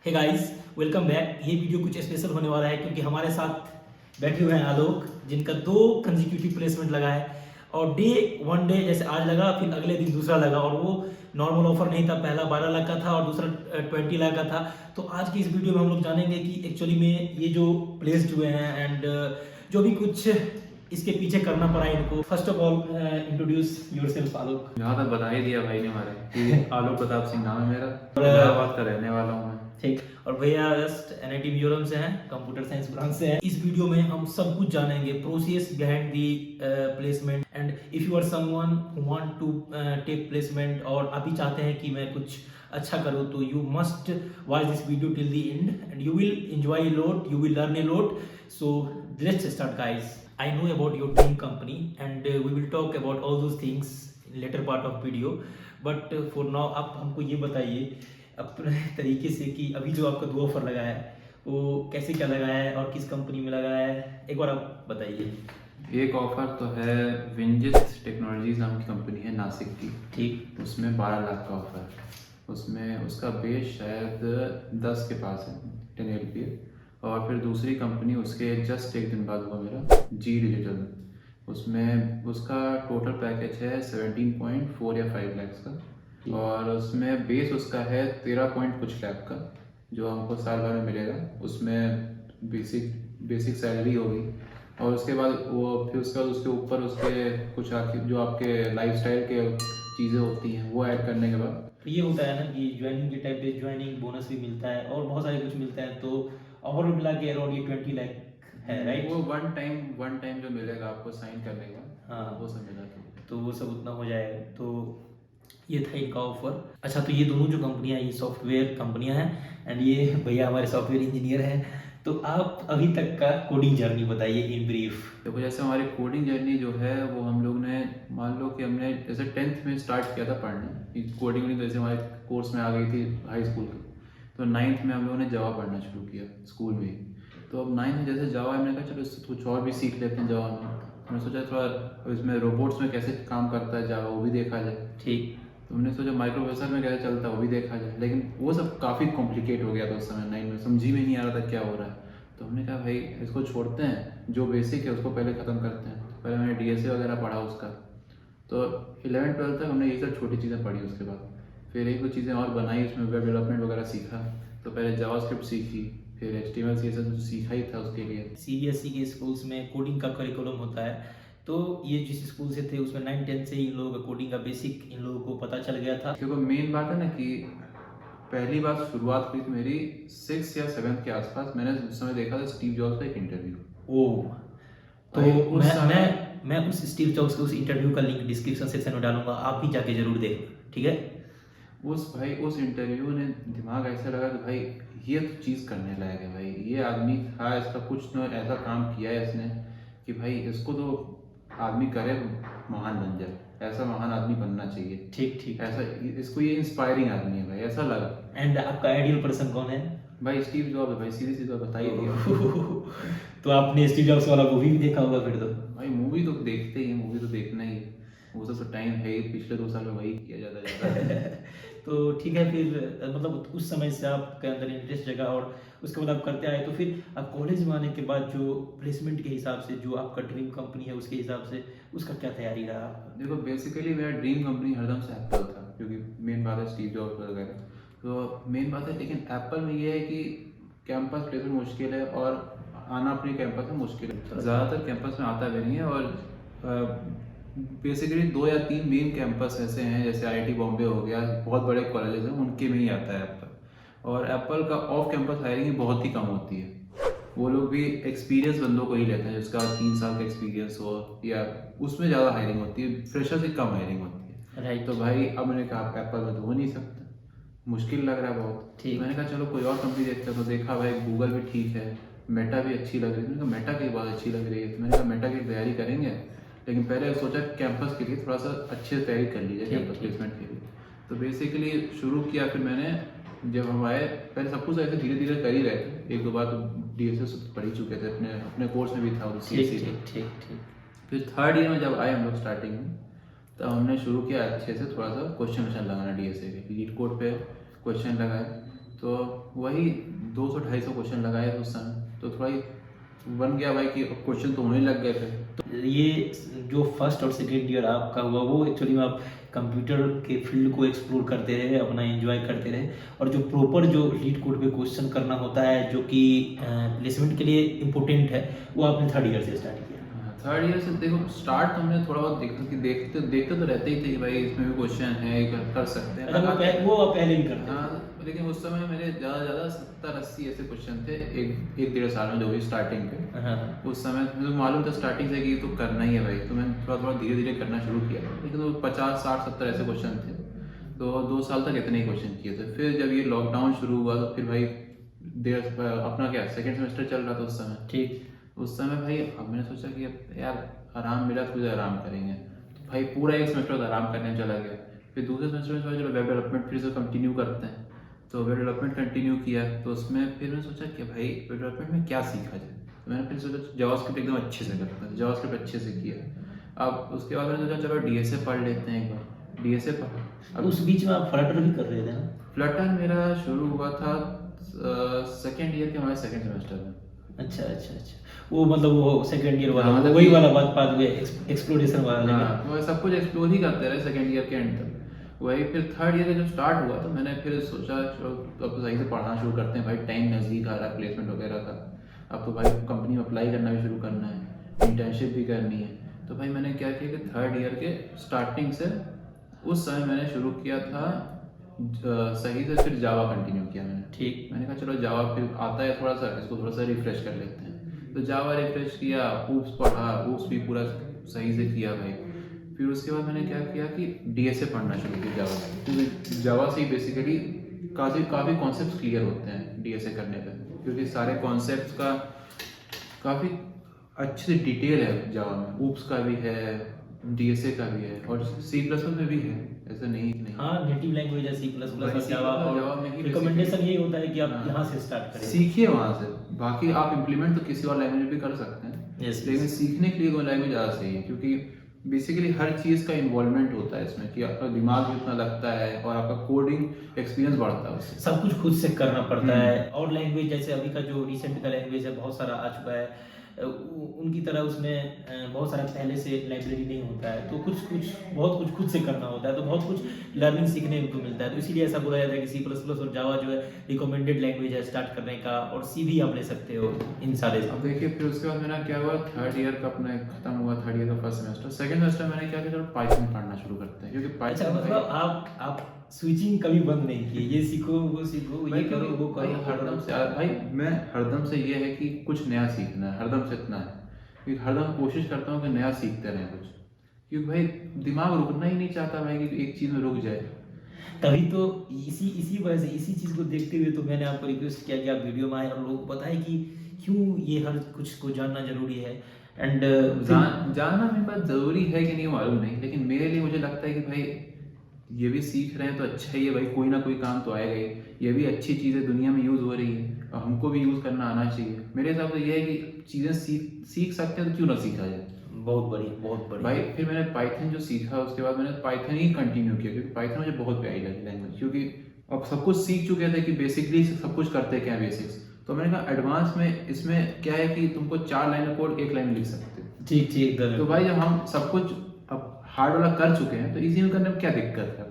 हे guys, welcome back. ये video कुछ special होने वाला है क्योंकि हमारे साथ बैठे हुए हैं आलोक, जिनका 2 कंसेक्यूटिव प्लेसमेंट लगा है और वन डे जैसे आज लगा, फिर अगले दिन दूसरा लगा और वो नॉर्मल ऑफर नहीं था। पहला 12 लाख का था और दूसरा 20 लाख का था। तो आज की इस वीडियो में हम लोग जानेंगे कि एक्चुअली में ये जो प्लेस्ड हुए हैं एंड जो भी कुछ इसके पीछे करना पड़ा इनको। First of all introduce yourself Alok. यहाँ तक बता ही दिया भाई ने हमारे कि आलोक प्रताप सिंह नाम है मेरा, और इलाहाबाद का रहने वाला हूँ मैं। ठीक। और भैया जस्ट एनआईटी मिजोरम से हैं, कंप्यूटर साइंस ब्रांच से हैं। इस वीडियो में हम सब कुछ जानेंगे, process behind the placement and if you are someone who want to take placement और अभी चाहते हैं कि मैं कुछ अच्छा करूँ, तो you must watch this video till the end and you will enjoy a lot, you will learn a lot. So let's start guys. I know about your dream company and we will talk about all those things in later part of video. But for now आप हमको ये बताइए अपने तरीके से कि अभी जो आपका 2 ऑफर लगा है वो कैसे क्या लगा है और किस कंपनी में लगा है, एक बार आप बताइए। एक ऑफर तो है विंजित टेक्नोलॉजीज नाम की कंपनी है नासिक की, ठीक। उसमें 12 लाख का ऑफर है। उसमें उसका बेस शायद 10 के पास है, 10 LPA। और फिर दूसरी कंपनी उसके जस्ट एक दिन बाद हुआ मेरा जी डिजिटल, उसमें उसका टोटल पैकेज है 17.4 या 5 लाख का और उसमें बेस उसका है 13 पॉइंट कुछ लाख का, जो हमको साल भर में मिलेगा। उसमें बेसिक सैलरी होगी और उसके बाद वो फिर उसके बाद उसके ऊपर उसके कुछ जो आपके लाइफस्टाइल के चीज़ें होती हैं वो ऐड करने के बाद तो ये होता है ना कि ज्वाइनिंग के टाइम पे ज्वाइनिंग बोनस भी मिलता है और बहुत सारे कुछ मिलता है, तो ओवरऑल मिला के अराउंड ये 20 लाख है, राइट? वो वन टाइम जो मिलेगा आपको साइन करने का, हाँ, वो सब मिला तो वो सब उतना हो जाएगा। तो ये था इनका ऑफर। अच्छा, तो ये दोनों जो कंपनियां, ये सॉफ्टवेयर कंपनियां हैं एंड ये भैया हमारे सॉफ्टवेयर इंजीनियर हैं। तो आप अभी तक का कोडिंग जर्नी बताइए इन ब्रीफ। देखो, जैसे हमारी कोडिंग जर्नी जो है वो हम लोग ने, मान लो कि हमने जैसे 10th में स्टार्ट किया था पढ़ना कोडिंग, नहीं तो जैसे हमारे कोर्स में आ गई थी हाई स्कूल की, तो 9th में हम लोगों ने जावा पढ़ना शुरू किया स्कूल में ही। तो अब 9th में जैसे जावा, हमने कहा चलो इससे कुछ और भी सीख लेते हैं जावा में। हमने सोचा थोड़ा इसमें रोबोट्स में कैसे काम करता है जावा, वो भी देखा जाए। ठीक। तो हमने सोचा माइक्रो प्रोसेसर में कैसे चलता है वो भी देखा जाए, लेकिन वो सब काफ़ी कॉम्प्लिकेट हो गया था उस समय 9 में, समझी में नहीं आ रहा था क्या हो रहा है। तो हमने कहा भाई इसको छोड़ते हैं, जो बेसिक है उसको पहले ख़त्म करते हैं। पहले मैंने DSA वगैरह पढ़ा उसका, तो 11th-12th तक हमने ये सब छोटी चीज़ें पढ़ी। उसके बाद फिर एक दो चीज़ें और बनाई, उसमें वेब डेवलपमेंट वगैरह सीखा। तो पहले जावास्क्रिप्ट सीखी, फिर HTML CSS तो सीखा ही था उसके लिए। CBSE के स्कूल्स में कोडिंग का करिकुलम होता है, तो ये जिस स्कूल से थे उसमें 9-10 से ही इन लोगों का कोडिंग का बेसिक इन लोगों को पता चल गया था। देखो, मेन बात है ना कि पहली बार शुरुआत हुई थी मेरी 6 या 7 के आसपास। मैंने उस समय देखा था स्टीव जॉब्स का एक इंटरव्यू। ओह, तो उस समय मैं उस स्टीव जॉब्स के उस इंटरव्यू का लिंक डिस्क्रिप्शन सेक्शन में डालूंगा, आप भी जाके जरूर देखना, ठीक है? उस इंटरव्यू ने दिमाग ऐसा लगा कि भाई ये तो चीज़ करने लायक है। भाई ये आदमी था, इसका कुछ न ऐसा काम किया है इसने कि भाई इसको तो आदमी करे, महान बन जाए, ऐसा महान आदमी बनना चाहिए। ठीक ठीक। ऐसा इसको, ये इंस्पायरिंग आदमी है भाई, ऐसा लगा। एंड आपका आइडियल पर्सन कौन है? भाई स्टीव जॉब है भाई, सीधी सी बात बता ही दिया। तो आपने स्टीव जॉब्स वाला मूवी भी देखा होगा फिर तो? भाई मूवी तो देखते ही है, मूवी तो देखना ही है, वो सब तो टाइम है ही, पिछले 2 साल में वही किया जाता है। तो ठीक है, फिर मतलब उस समय से आपके अंदर इंटरेस्ट जगा और उसके बाद आप करते आए। तो फिर आप कॉलेज में आने के बाद जो प्लेसमेंट के हिसाब से जो आपका ड्रीम कंपनी है उसके हिसाब से उसका क्या तैयारी रहा? देखो, बेसिकली मेरा ड्रीम कंपनी हरदम से एप्पल था, क्योंकि मेन बात है स्टीव जॉब्स वगैरह, तो मेन बात है। लेकिन एप्पल में ये है कि कैंपस प्लेसमेंट मुश्किल है और आना अपने कैंपस में मुश्किल है, ज़्यादातर कैंपस में आता भी नहीं है। और बेसिकली 2 या 3 मेन कैंपस ऐसे हैं, जैसे IIT बॉम्बे हो गया, बहुत बड़े कॉलेजेस हैं, उनके में ही आता है एप्पल। और एप्पल का ऑफ कैंपस हायरिंग बहुत ही कम होती है। वो लोग भी एक्सपीरियंस बंदों को ही लेते हैं, जिसका 3 साल का एक्सपीरियंस हो, या उसमें ज़्यादा हायरिंग होती है, फ्रेशर से कम हायरिंग होती है। राइट। तो भाई अब मैंने कहा एप्पल में तो हो नहीं सकता, मुश्किल लग रहा है बहुत। ठीक। मैंने कहा चलो कोई और कंपनी देखते हैं। तो देखा भाई गूगल भी ठीक है, मेटा भी अच्छी लग रही थी। मैंने कहा मेटा की बहुत अच्छी लग रही है, तो मैंने कहा मेटा की तैयारी करेंगे, लेकिन पहले सोचा कैंपस के लिए थोड़ा सा अच्छे से तैयारी कर लीजिए कैंपस प्लेसमेंट के लिए। तो बेसिकली शुरू किया। फिर मैंने, जब हम आए, पहले सब कुछ ऐसे धीरे धीरे कर ही रहे थे, 1-2 बार तो DSA पढ़ ही चुके थे, अपने कोर्स में भी था वो ठीक CSE। ठीक ठीक ठीक। फिर 3rd ईयर में जब आए हम लोग स्टार्टिंग में, तो हमने शुरू किया अच्छे से थोड़ा सा क्वेश्चन लगाना DSA के लीड कोड पे क्वेश्चन लगाए। तो वही 200-250 क्वेश्चन लगाए थे उस समय, तो थोड़ा ही बन गया भाई कि क्वेश्चन तो होने लग गए थे। तो ये जो फर्स्ट और सेकेंड ईयर आपका हुआ वो एक्चुअली में आप कंप्यूटर के फील्ड को एक्सप्लोर करते रहे, अपना एंजॉय करते रहे, और जो प्रॉपर जो लीड कोड पे क्वेश्चन करना होता है जो कि प्लेसमेंट के लिए इम्पोर्टेंट है, वो आपने थर्ड ईयर से स्टार्ट किया। थर्ड ईयर से देखो स्टार्ट तो हमने थोड़ा बहुत देखा कि देखते तो रहते ही थे कि भाई इसमें भी क्वेश्चन है, ये कर सकते हैं। अच्छा, वो आप पहले भी करते थे? हाँ, लेकिन उस समय मेरे ज़्यादा से ज़्यादा 70-80 ऐसे क्वेश्चन थे एक 1.5 साल में जो भी स्टार्टिंग पे। हाँ। उस समय मुझे मालूम था स्टार्टिंग से कि ये तो करना ही है भाई, तो मैंने थोड़ा थोड़ा धीरे धीरे करना शुरू किया, लेकिन वो 50-60-70 ऐसे क्वेश्चन थे, तो 2 साल तक इतने ही क्वेश्चन किए थे। फिर जब ये लॉकडाउन शुरू हुआ तो फिर भाई अपना क्या सेकेंड सेमेस्टर चल रहा था उस समय। ठीक। उस समय भाई अब मैंने सोचा कि अब यार आराम मिला तो कुछ आराम करेंगे, तो भाई पूरा एक सेमेस्टर आराम करने में चला गया। फिर दूसरे सेमेस्टर में सोचा चलो वेब डेवलपमेंट फिर से कंटिन्यू करते हैं, तो वेब डेवलपमेंट कंटिन्यू किया। तो उसमें फिर मैंने सोचा कि भाई वेब डेवलपमेंट में क्या सीखा जाए, तो मैंने फिर सोचा जावास्क्रिप्ट एकदम अच्छे से करता है, जावास्क्रिप्ट अच्छे से किया। अब उसके बाद मैंने सोचा चलो डीएसए पढ़ लेते हैं एक बार, डीएसए पढ़ा। अब उस बीच में आप फ्लटर भी कर रहे थे ना? फ्लटर मेरा शुरू हुआ था सेकेंड ईयर के हमारे सेकेंड सेमेस्टर में। अच्छा अच्छा अच्छा, वो मतलब वो सेकंड ईयर वाला, मतलब वही वाला बात पाथवे एक्सप्लोरेशन वाला। हाँ, वो सब कुछ एक्सप्लोर ही करते रहे सेकेंड ईयर के एंड तक। वही फिर थर्ड ईयर जब स्टार्ट हुआ तो मैंने फिर सोचा चलो अब तो सही से पढ़ना शुरू करते हैं भाई, टाइम नज़दीक आ रहा है प्लेसमेंट वगैरह का, अब तो भाई कंपनी में अप्लाई करना भी शुरू करना है, इंटर्नशिप भी करनी है। तो भाई मैंने क्या किया कि थर्ड ईयर के स्टार्टिंग से उस समय मैंने शुरू किया था सही से, फिर जावा कंटिन्यू किया मैंने। ठीक। मैंने कहा चलो जावा फिर आता है थोड़ा सा, इसको थोड़ा सा रिफ्रेश कर लेते हैं, तो जावा रिफ्रेश किया, ऊप्स पढ़ा, ऊप्स भी पूरा सही से किया भाई। फिर उसके बाद मैंने क्या किया कि डीएसए पढ़ना शुरू किया जावा से, क्योंकि जावा से बेसिकली काफ़ी कॉन्सेप्ट्स क्लियर होते हैं डीएसए करने पे, क्योंकि सारे कॉन्सेप्ट्स का काफ़ी अच्छे से डिटेल है जावा में, ऊप्स का भी है, डीएसए का भी है, और C++ में भी है, ऐसा नहीं कि नहीं। हाँ, नेटिव लैंग्वेज है C++ और C++ जावा, जावा में ही रिकमेंडेशन यही होता है कि आप हाँ। यहाँ से स्टार्ट करें। सीखिए वहाँ से, बाकी आप इम्प्लीमेंट तो किसी और लैंग्वेज में भी कर सकते हैं। Yes, लेकिन yes। सीखने के लिए वो लैंग्वेज ज़्यादा सही है, क्योंकि बेसिकली हर चीज़ का इन्वॉल्वमेंट होता है इसमें, कि आपका दिमाग भी उतना लगता है और आपका कोडिंग एक्सपीरियंस बढ़ता है उससे। सब कुछ खुद से करना पड़ता है। और लैंग्वेज जैसे अभी का जो रिसेंट का लैंग्वेज है, बहुत सारा आ चुका है, उनकी तरह उसमें बहुत सारा पहले से लाइब्रेरी नहीं होता है, तो बहुत कुछ खुद से करना होता है, तो बहुत कुछ लर्निंग सीखने को मिलता है। तो इसीलिए ऐसा बोला जाता है कि C++ और जावा जो है रिकमेंडेड लैंग्वेज है स्टार्ट करने का, और सी भी आप ले सकते हो इन सारे। अब देखिए फिर उसके बाद मेरा क्या हुआ, थर्ड ईयर का अपना खत्म हुआ, थर्ड ईयर का फर्स्ट सेमेस्टर। सेकंड सेमेस्टर मैंने क्या किया, चलो पाइथन पढ़ना शुरू करते हैं, क्योंकि अच्छा, पाइथन मतलब आप स्विचिंग कभी बंद नहीं किए, ये सीखो वो सीखो, ये करो वो करो, हरदम से भाई मैं हरदम से ये है कि कुछ नया सीखना है, हरदम से इतना है कि हरदम कोशिश करता हूँ कि नया सीखते रहें कुछ, क्योंकि भाई दिमाग रुकना ही नहीं चाहता भाई कि एक चीज़ में रुक जाए। तभी तो इसी वजह से, इसी चीज़ को देखते हुए तो मैंने आपको रिक्वेस्ट किया कि आप वीडियो में आए और लोगों को बताएं कि क्यों ये हर कुछ को जानना जरूरी है। एंड जानना मेरे पास ज़रूरी है कि नहीं मालूम नहीं, लेकिन मेरे लिए मुझे लगता है कि भाई ये भी सीख रहे हैं तो अच्छा ही है भाई, कोई ना कोई काम तो आएगा ही, ये भी अच्छी चीज़ है, दुनिया में यूज़ हो रही है और हमको भी यूज़ करना आना चाहिए। मेरे हिसाब से ये है कि चीज़ें सीख सकते हैं तो क्यों ना सीखा जाए। बहुत बढ़िया, बहुत बढ़िया भाई फिर मैंने पाइथन जो सीखा उसके बाद मैंने पाइथन ही कंटिन्यू किया, क्योंकि पाइथन मुझे बहुत प्यारी लगी लैंग्वेज, क्योंकि अब सब कुछ सीख चुके थे कि बेसिकली सब कुछ करते क्या है बेसिक्स, तो मैंने कहा एडवांस में इसमें क्या है कि तुमको 4 लाइन का कोड 1 लाइन में लिख सकते हो। ठीक ठीक। तो भाई जब हम सब कुछ अब हार्ड वाला कर चुके हैं तो इजी में करने में क्या दिक्कत है।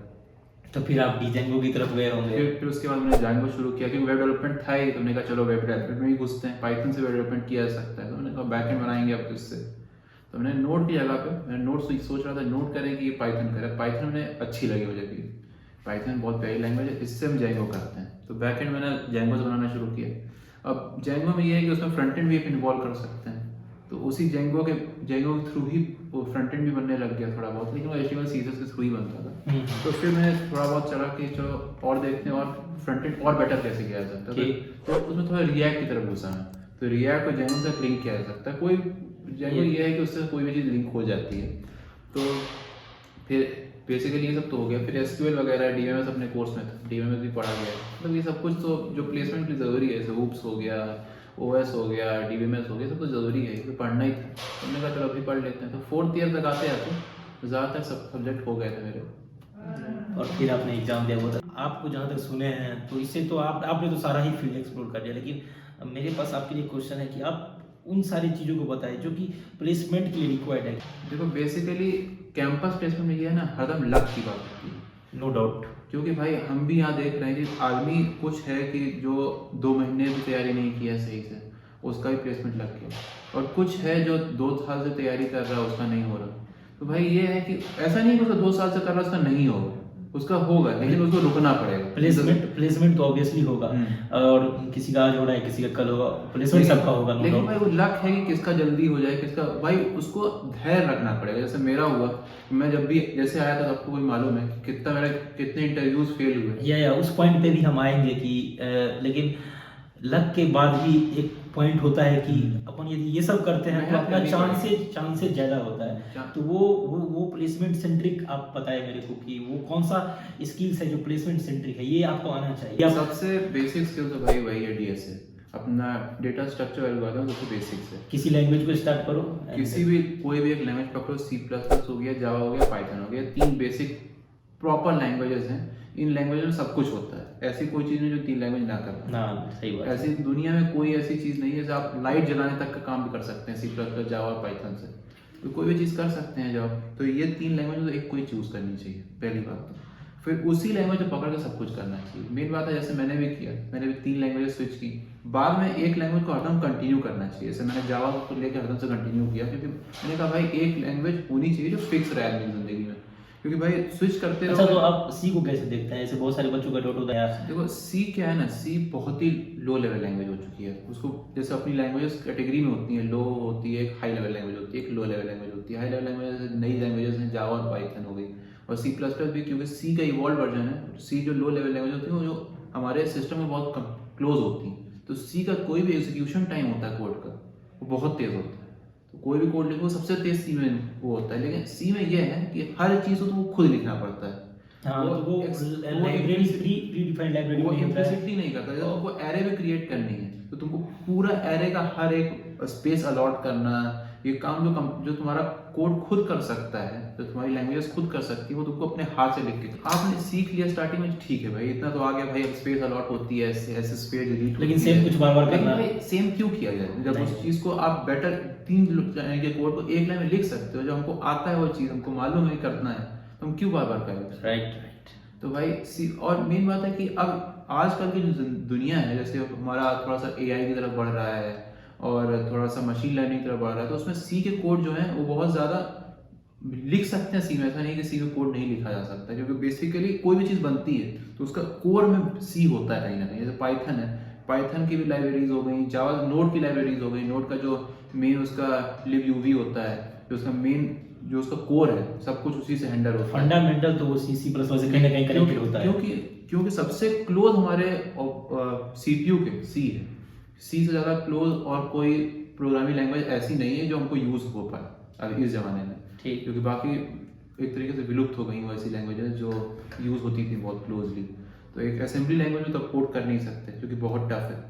तो फिर आप डिजाइनिंग की तरफ गए होंगे। फिर उसके बाद मैंने जांगो शुरू किया, क्योंकि वेब डेवलपमेंट था ही, तो मैंने कहा चलो वेब डेवलपमेंट में ही घुसते हैं, पाइथन से वेब डेवलपमेंट किया जा सकता है, तो मैंने कहा बैकएंड बनाएंगे अब इससे। तो मैंने नोड की जगह पे मैंने नोड सोच रहा था नोड करें कि ये पाइथन करें, पाइथन में अच्छी लगी मुझे कि पाइथन बहुत प्यारी लैंग्वेज है, इससे हम जैंगो करते हैं, तो बैकएंड मैंने जैंगो से बनाना शुरू किया। अब जैंगो में ये है कि उसमें फ्रंट एंड भी इन्वॉल्व कर सकते हैं, तो उसी जैंगो के थ्रू ही वो फ्रंट एंड भी बनने लग गया थोड़ा बहुत, लेकिन वो HTML CSS के थ्रू ही बनता था। तो फिर मैंने थोड़ा बहुत चला कि चलो और देखते हैं और फ्रंट एंड और बेटर कैसे किया जा सकता है, तो उसमें थोड़ा रिएक्ट की तरफ घुसा है, तो रिएक्ट को जैंगो से लिंक किया जा सकता है, कोई जैंगो ये है कि उससे कोई भी चीज़ लिंक हो जाती है। तो फिर बेसिकली ये सब तो हो गया, फिर SQL वगैरह DBMS अपने कोर्स में था, DBMS भी पढ़ा गया, मतलब ये सब कुछ तो जो प्लेसमेंट के लिए ज़रूरी है, जैसे हूप्स हो गया, OS हो गया, DBMS हो गया, सब तो ज़रूरी है, तो पढ़ना ही था। तो हमने कहा चलो अभी पढ़ लेते हैं, तो 4th ईयर तक आते आते ज़्यादातर सब सब्जेक्ट हो गए थे मेरे। और फिर आपने एग्जाम दिया हुआ था। आपको जहाँ तक सुने हैं तो इससे तो आपने तो सारा ही फील्ड एक्सप्लोर कर लिया, लेकिन मेरे पास आपके लिए क्वेश्चन है कि आप उन सारी चीज़ों को बताएं जो कि प्लेसमेंट के लिए रिक्वायर्ड है। देखो बेसिकली कैंपस प्लेसमेंट में ये है ना, हरदम लक की बात होती है। No doubt. क्योंकि भाई हम भी यहाँ देख रहे हैं कि आदमी कुछ है कि जो 2 महीने भी तैयारी नहीं किया सही से, उसका भी प्लेसमेंट लग गया, और कुछ है जो 2 साल से तैयारी कर रहा है, उसका नहीं हो रहा। तो भाई ये है कि ऐसा नहीं है कि उसका 2 साल से कर रहा है उसका नहीं होगा, उसका होगा, लेकिन उसको रुकना पड़ेगा। प्लेसमेंट तो ऑब्वियसली होगा, और किसी का आज हो रहा है, किसी का कल होगा, प्लेसमेंट सबका होगा। लेकिन भाई वो लक है कि किसका जल्दी हो जाए, किसका, भाई उसको धैर्य रखना पड़ेगा। जैसे मेरा हुआ, मैं जब भी जैसे आया था, आपको कोई मालूम है कि कितने इंटरव्यूज फेल हुए। या उस पॉइंट पे भी हम आएंगे कि लेकिन लक के बाद भी एक पॉइंट होता है कि अपन यदि ये सब करते हैं तो अपना चांसेस ज्यादा होता है। तो वो प्लेसमेंट सेंट्रिक आप बताएं मेरे को कि वो कौन सा स्किल्स है जो प्लेसमेंट सेंट्रिक है, ये आपको आना चाहिए। सबसे बेसिक स्किल तो भाई वही है, डीएसए, अपना डेटा स्ट्रक्चर एल्गोरिथम सबसे बेसिक है। किसी लैंग्वेज को स्टार्ट करो, किसी भी कोई भी एक लैंग्वेज पकड़ो, C++ हो गया, जावा हो गया, पाइथन हो गया, 3 बेसिक प्रॉपर लैंग्वेजेस हैं। इन लैंग्वेज में सब कुछ होता है, ऐसी कोई चीज़ नहीं जो 3 लैंग्वेज ना कर। ना सही बात। ऐसी दुनिया में कोई ऐसी चीज़ नहीं है जैसे आप लाइट जलाने तक का काम भी कर सकते हैं C++, जावा, पाइथन से, तो कोई भी चीज़ कर सकते हैं जब। तो ये 3 लैंग्वेज तो एक कोई चूज़ करनी चाहिए, पहली बात। फिर उसी लैंग्वेज को पकड़ के सब कुछ करना चाहिए। मेन बात है, जैसे मैंने भी किया, मैंने भी 3 लैंग्वेज स्विच की, बाद में एक लैंग्वेज को हरदम कंटिन्यू करना चाहिए। जैसे मैंने जावा को लेकर हरदम से कंटिन्यू किया, क्योंकि मैंने कहा भाई एक लैंग्वेज होनी चाहिए जो फिक्स रहे आदमी की जिंदगी में, क्योंकि भाई स्विच करते रहो। अच्छा, तो आप सी को कैसे देखते हैं? ऐसे बहुत सारे बच्चों का डाउट होता है। देखो सी क्या है ना, सी बहुत ही लो लेवल लैंग्वेज हो चुकी है। उसको जैसे अपनी लैंग्वेजेस कैटेगरी में होती है, लो होती है, एक हाई लेवल लैंग्वेज होती है, एक लो लेवल लैंग्वेज होती है। हाई लेवल लैंग्वेज नई लैंग्वेजेस हैं, जावा और पाइथन हो गई, और C++ भी, क्योंकि सी का इवॉल्व वर्जन है। सी जो लो लेवल लैंग्वेज होती है वो जो हमारे सिस्टम में बहुत क्लोज होती हैं, तो सी का कोई भी एग्जीक्यूशन टाइम होता है कोड का, वो बहुत तेज़ होता है। तो कोई भी कोड लिखो सबसे तेज सी में वो होता है। लेकिन सी में ये है कि हर चीज़ को तुमको खुद लिखना पड़ता है। हाँ, वो लाइब्रेरी प्री डिफाइंड लाइब्रेरी वो इम्प्लिसिटली नहीं करता। जैसे तुमको एरे भी क्रिएट करनी है तो तुमको पूरा एरे का हर एक स्पेस अलॉट करना, ये काम जो तुम्हारा कोड खुद कर सकता है, जो तुम्हारी लैंग्वेज खुद कर सकती है, वो तुमको अपने हाथ से लिख के आपने सीख लिया स्टार्टिंग में, ठीक है भाई, इतना तो आ गया भाई, अब स्पेस अलॉट होती है, ऐसे स्पेस डिलीट, लेकिन सेम कुछ बार बार करना, भाई सेम क्यों किया जाए? जब उस चीज को आप बेटर 3 लाइन के कोड को एक लाइन में लिख सकते हो, जब हमको आता है वो चीज, हमको मालूम है करना है, तो हम क्यों बार बार करेंगे? राइट। तो भाई और मेन बात है कि अब आजकल की जो दुनिया है, जैसे हमारा थोड़ा सा AI की तरफ बढ़ रहा है और थोड़ा सा मशीन लर्निंग की तरफ बढ़ रहा है, तो उसमें सी के कोड जो है वो बहुत ज़्यादा लिख सकते हैं सी में। ऐसा नहीं कि सी में कोड नहीं लिखा जा सकता, क्योंकि बेसिकली कोई भी चीज़ बनती है तो उसका कोर में सी होता है कहीं ना कहीं। जैसे पाइथन है, पाइथन की भी लाइब्रेरीज हो गई, जावा नोड की लाइब्रेरीज हो गई, नोड का जो मेन उसका libUV होता है, जो उसका मेन जो उसका कोर है, सब कुछ उसी से हैंडल होता है। फंडामेंटल तो वो C++ से कहीं ना कहीं कनेक्टेड होता है, क्योंकि सबसे क्लोज हमारे CPU के सी है। सी से ज़्यादा क्लोज और कोई प्रोग्रामिंग लैंग्वेज ऐसी नहीं है जो हमको यूज़ हो पाए अभी इस ज़माने में, ठीक। क्योंकि बाकी एक तरीके से विलुप्त हो गई वैसी लैंग्वेजेस जो यूज़ होती थी बहुत क्लोजली। तो एक असेंबली लैंग्वेज में तो कोड कर नहीं सकते, क्योंकि बहुत टफ है।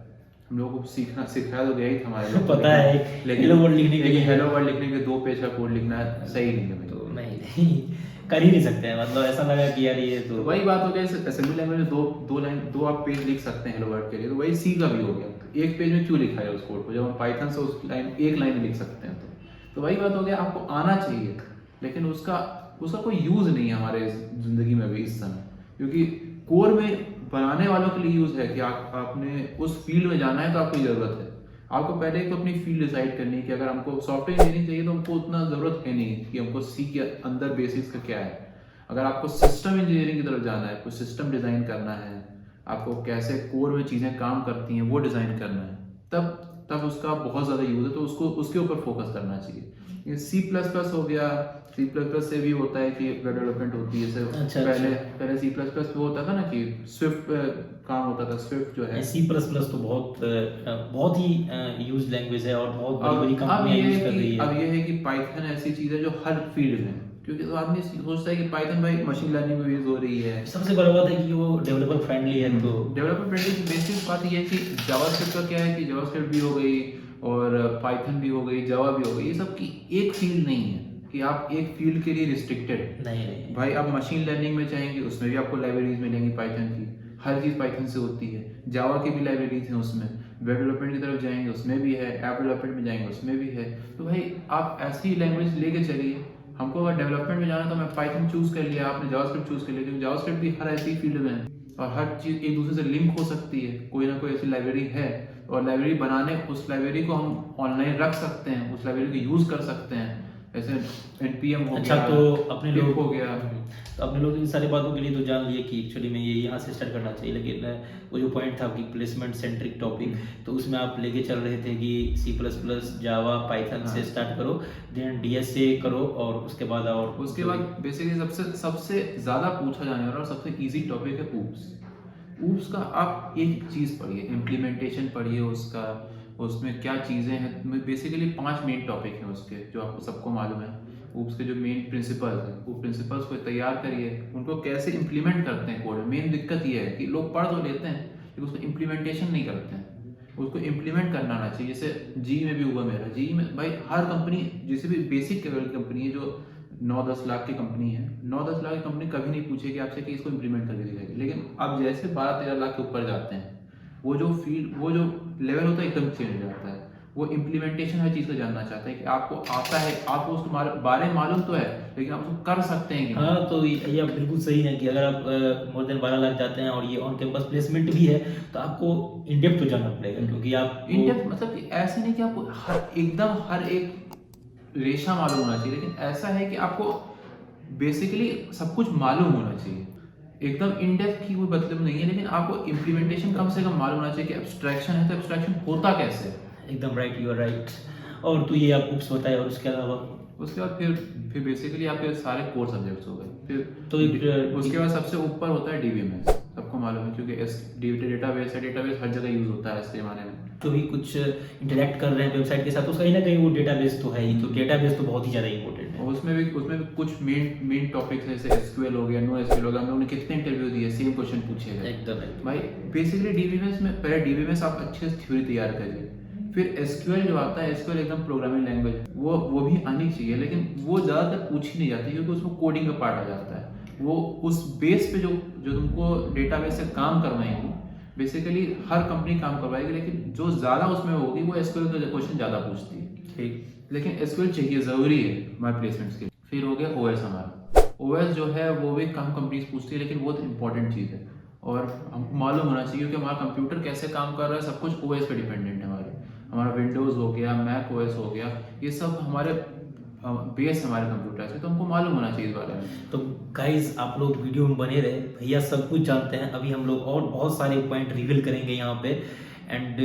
हम लोगों को सिखाया तो गया ही हमारे लोग पता है, हेलो वर्ल्ड लिखने के लिए, हेलो वर्ल्ड लिखने के 2 पेज का कोड लिखना सही नहीं है। तो नहीं कर ही नहीं सकते हैं, मतलब ऐसा लगा कि यार ये तो वही बात हो गई। असेंबली लैंग्वेज में दो आप पेज लिख सकते हैं हेलो वर्ल्ड के लिए, तो वही सी का भी हो गया। एक पेज में क्यों लिखा है उस कोड को, जब हम पाइथन से उस एक लाइन में लिख सकते हैं? तो वही बात हो गया, आपको आना चाहिए, लेकिन उसका कोई यूज़ नहीं है हमारे ज़िंदगी में अभी इस समय, क्योंकि कोर में बनाने वालों के लिए यूज़ है कि आपने उस फील्ड में जाना है तो आपकी ज़रूरत है। आपको पहले तो अपनी फील्ड डिसाइड करनी है कि अगर हमको सॉफ्टवेयर इंजीनियरिंग चाहिए तो हमको उतना ज़रूरत है नहीं कि हमको सी के अंदर बेसिक्स का क्या है। अगर आपको सिस्टम इंजीनियरिंग की तरफ जाना है, कोई सिस्टम डिज़ाइन करना है, आपको कैसे कोर में चीज़ें काम करती हैं वो डिज़ाइन करना है, तब उसका बहुत ज़्यादा यूज़ है, तो उसके ऊपर फोकस करना चाहिए। C++ हो गया, C++ से भी होता है कि वेब डेवलपमेंट होती है। अच्छा, पहले C++ पे होता था ना कि स्विफ्ट पे काम होता था। स्विफ्ट जो है C++ तो बहुत ही यूज लैंग्वेज है और बहुत बड़ी कंपनियां यूज कर रही है। अब ये है कि पाइथन ऐसी चीज़ है जो हर फील्ड में, क्योंकि तो आदमी सोचता है कि पाइथन भाई मशीन लर्निंग में यूज हो रही है। सबसे बड़ा बात है कि वो डेवलपर फ्रेंडली है। तो डेवलपर फ्रेंडली की बेसिक बात ये है कि जावास्क्रिप्ट का क्या है कि जावास्क्रिप्ट भी हो गई और पाइथन भी हो गई, जावा भी हो गई, ये सब की एक फील्ड नहीं है। कि आप एक फील्ड के लिए रिस्ट्रिक्टेड नहीं भाई। आप मशीन लर्निंग में चाहेंगे, उसमें भी आपको लाइब्रेरीज मिलेंगी पाइथन की, हर चीज़ पाइथन से होती है। जावा की भी लाइब्रेरीज हैं उसमें, वेब डेवलपमेंट की तरफ जाएंगे उसमें भी है, ऐप डेवलपमेंट में जाएंगे उसमें भी है। तो भाई आप ऐसी लैंग्वेज लेके चलिए। हमको अगर डेवलपमेंट में जाना है तो मैं पाइथन चूज़ कर लिया, आपने जावास्क्रिप्ट चूज़ कर लिया, क्योंकि जावास्क्रिप्ट भी हर ऐसी फील्ड में है और हर चीज़ एक दूसरे से लिंक हो सकती है। कोई ना कोई ऐसी लाइब्रेरी है और लाइब्रेरी बनाने, उस लाइब्रेरी को हम ऑनलाइन रख सकते हैं, उस लाइब्रेरी को यूज़ कर सकते हैं। जैसे एनपीएम हो अच्छा गया, तो अपने पिप लोग हो गया। तो अपने लोग इन सारी बातों के लिए तो जान लिए कि एक्चुअली में ये यहाँ से स्टार्ट करना चाहिए, लेकिन वो जो पॉइंट था कि प्लेसमेंट सेंट्रिक टॉपिक, तो उसमें आप लेके चल रहे थे कि C++, जावा, पाइथन से स्टार्ट करो, देन DSA करो और उसके बाद और उसके बाद बेसिकली सबसे ज़्यादा पूछा जाने वाला और सबसे इजी टॉपिक है ऊप्स। ऊप्स का आप एक चीज़ पढ़िए, इम्प्लीमेंटेशन पढ़िए उसका, उसमें क्या चीज़ें हैं। बेसिकली 5 मेन टॉपिक हैं उसके, जो आपको सबको मालूम है। ऊप्स के जो मेन प्रिंसिपल्स हैं, वो प्रिंसिपल्स को तैयार करिए, उनको कैसे इम्प्लीमेंट करते हैं कोड में। मेन दिक्कत ये है कि लोग पढ़ तो लेते हैं लेकिन उसको इम्प्लीमेंटेशन नहीं करते हैं। उसको इम्प्लीमेंट करना आना चाहिए। जैसे जी में भी हुआ मेरा, जी में भाई हर कंपनी, जैसे भी बेसिक लेवल की कंपनी है जो 9-10 लाख की कंपनी है, 9-10 लाख की कंपनी कभी नहीं पूछेगी आपसे कि इसको इम्प्लीमेंट करके दिखाएगी। लेकिन अब जैसे 12-13 लाख के ऊपर जाते हैं, वो जो फील्ड, वो जो लेवल होता है एकदम चेंज हो जाता है। वो इम्प्लीमेंटेशन हर चीज़ को जानना चाहता है कि आपको आता है, आपको उसके बारे में मालूम तो है लेकिन आप उसको कर सकते हैं कि नहीं। हाँ, तो ये आप बिल्कुल सही है कि अगर आप मोर देन 12 लाख जाते हैं और ये ऑन कैंपस प्लेसमेंट भी है, तो आपको इन डेप्थ तो जानना पड़ेगा, क्योंकि आप इन डेप्थ मतलब कि ऐसे नहीं कि आपको हर एक रेशा मालूम होना चाहिए, लेकिन ऐसा है कि आपको बेसिकली सब कुछ मालूम होना चाहिए। एकदम इन डेप्थ की कोई मतलब नहीं है, लेकिन आपको इम्प्लीमेंटेशन कम से कम मालूम होना चाहिए कि एब्स्ट्रैक्शन है तो एब्स्ट्रैक्शन होता कैसे है। एकदम राइट, यू आर राइट। और तो ये आप ऊप्स बताए, और उसके अलावा उसके बाद फिर बेसिकली आपके सारे कोर सब्जेक्ट्स हो गए। फिर तो उसके बाद सबसे ऊपर होता है DBMS, सबको मालूम है क्योंकि डेटाबेस है, डेटाबेस हर जगह यूज होता है इस जमाने में। जो भी कुछ इंटरेक्ट कर रहे हैं वेबसाइट के साथ, तो कहीं ना कहीं वो डेटाबेस तो है ही, तो डेटाबेस तो बहुत ही ज़्यादा इंपॉर्टेंट है। और उसमें भी कुछ मेन टॉपिक्स है, जैसे SQL हो गया, NoSQL हो गया। हम लोगों ने कितने इंटरव्यू दिए, सेम क्वेश्चन पूछे गए एकदम भाई। बेसिकली DBMS में पहले DBMS आप अच्छे से थ्योरी तैयार करिए, फिर SQL जो आता है, SQL एकदम प्रोग्रामिंग लैंग्वेज, वो भी आनी चाहिए, लेकिन वो ज़्यादातर पूछी नहीं जाती क्योंकि उसमें कोडिंग का पार्ट आ जाता है। वो उस बेस पे जो तुमको डेटाबेस से काम करवाएंगी, बेसिकली हर कंपनी काम करवाएगी, लेकिन जो ज़्यादा उसमें होगी वो SQL का क्वेश्चन ज़्यादा पूछती है। ठीक, लेकिन SQL चाहिए, ज़रूरी है हमारे प्लेसमेंट्स के। फिर हो गया OS। हमारा OS जो है वो भी कम कंपनीज पूछती है, लेकिन बहुत इंपॉर्टेंट चीज़ है और हमको मालूम होना चाहिए कि हमारा कंप्यूटर कैसे काम कर रहा है। सब कुछ OS पे डिपेंडेंट है। हमारा विंडोज़ हो गया, मैक OS हो गया, ये सब हमारे बेस हमारे कंप्यूटर से, तो हमको मालूम होना चाहिए इस बारे में। तो गाइज आप लोग वीडियो में बने रहे, भैया सब कुछ जानते हैं। अभी हम लोग और बहुत सारे पॉइंट रिवील करेंगे यहाँ पे, एंड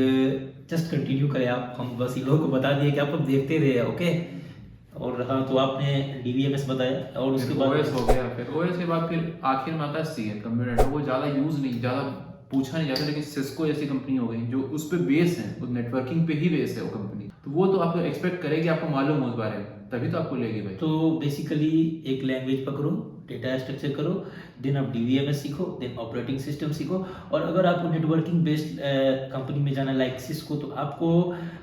जस्ट कंटिन्यू करें आप। हम बस इन लोगों को बता दिए कि आप लोग देखते रहे, ओके। और हाँ, तो आपने DBMS बताया और उसके बाद OS हो गया। फिर OS के बाद फिर आखिर में आता है CN, कंप्यूटर। वो ज़्यादा यूज़ नहीं, ज़्यादा पूछा नहीं जाता, लेकिन सिस्को जैसी कंपनी हो गई जो उस पर बेस है, उस नेटवर्किंग पे ही बेस है वो कंपनी, तो वो तो आपको एक्सपेक्ट करेगी, आपको मालूम हो उस बारे में, तभी तो आपको लेगी भाई। तो बेसिकली एक लैंग्वेज पकड़ो, डेटा स्ट्रक्चर करो, देन आप DBMS सीखो, देन ऑपरेटिंग सिस्टम सीखो। और अगर आपको नेटवर्किंग बेस्ड कंपनी में जाना लाइक सिस्को, तो आपको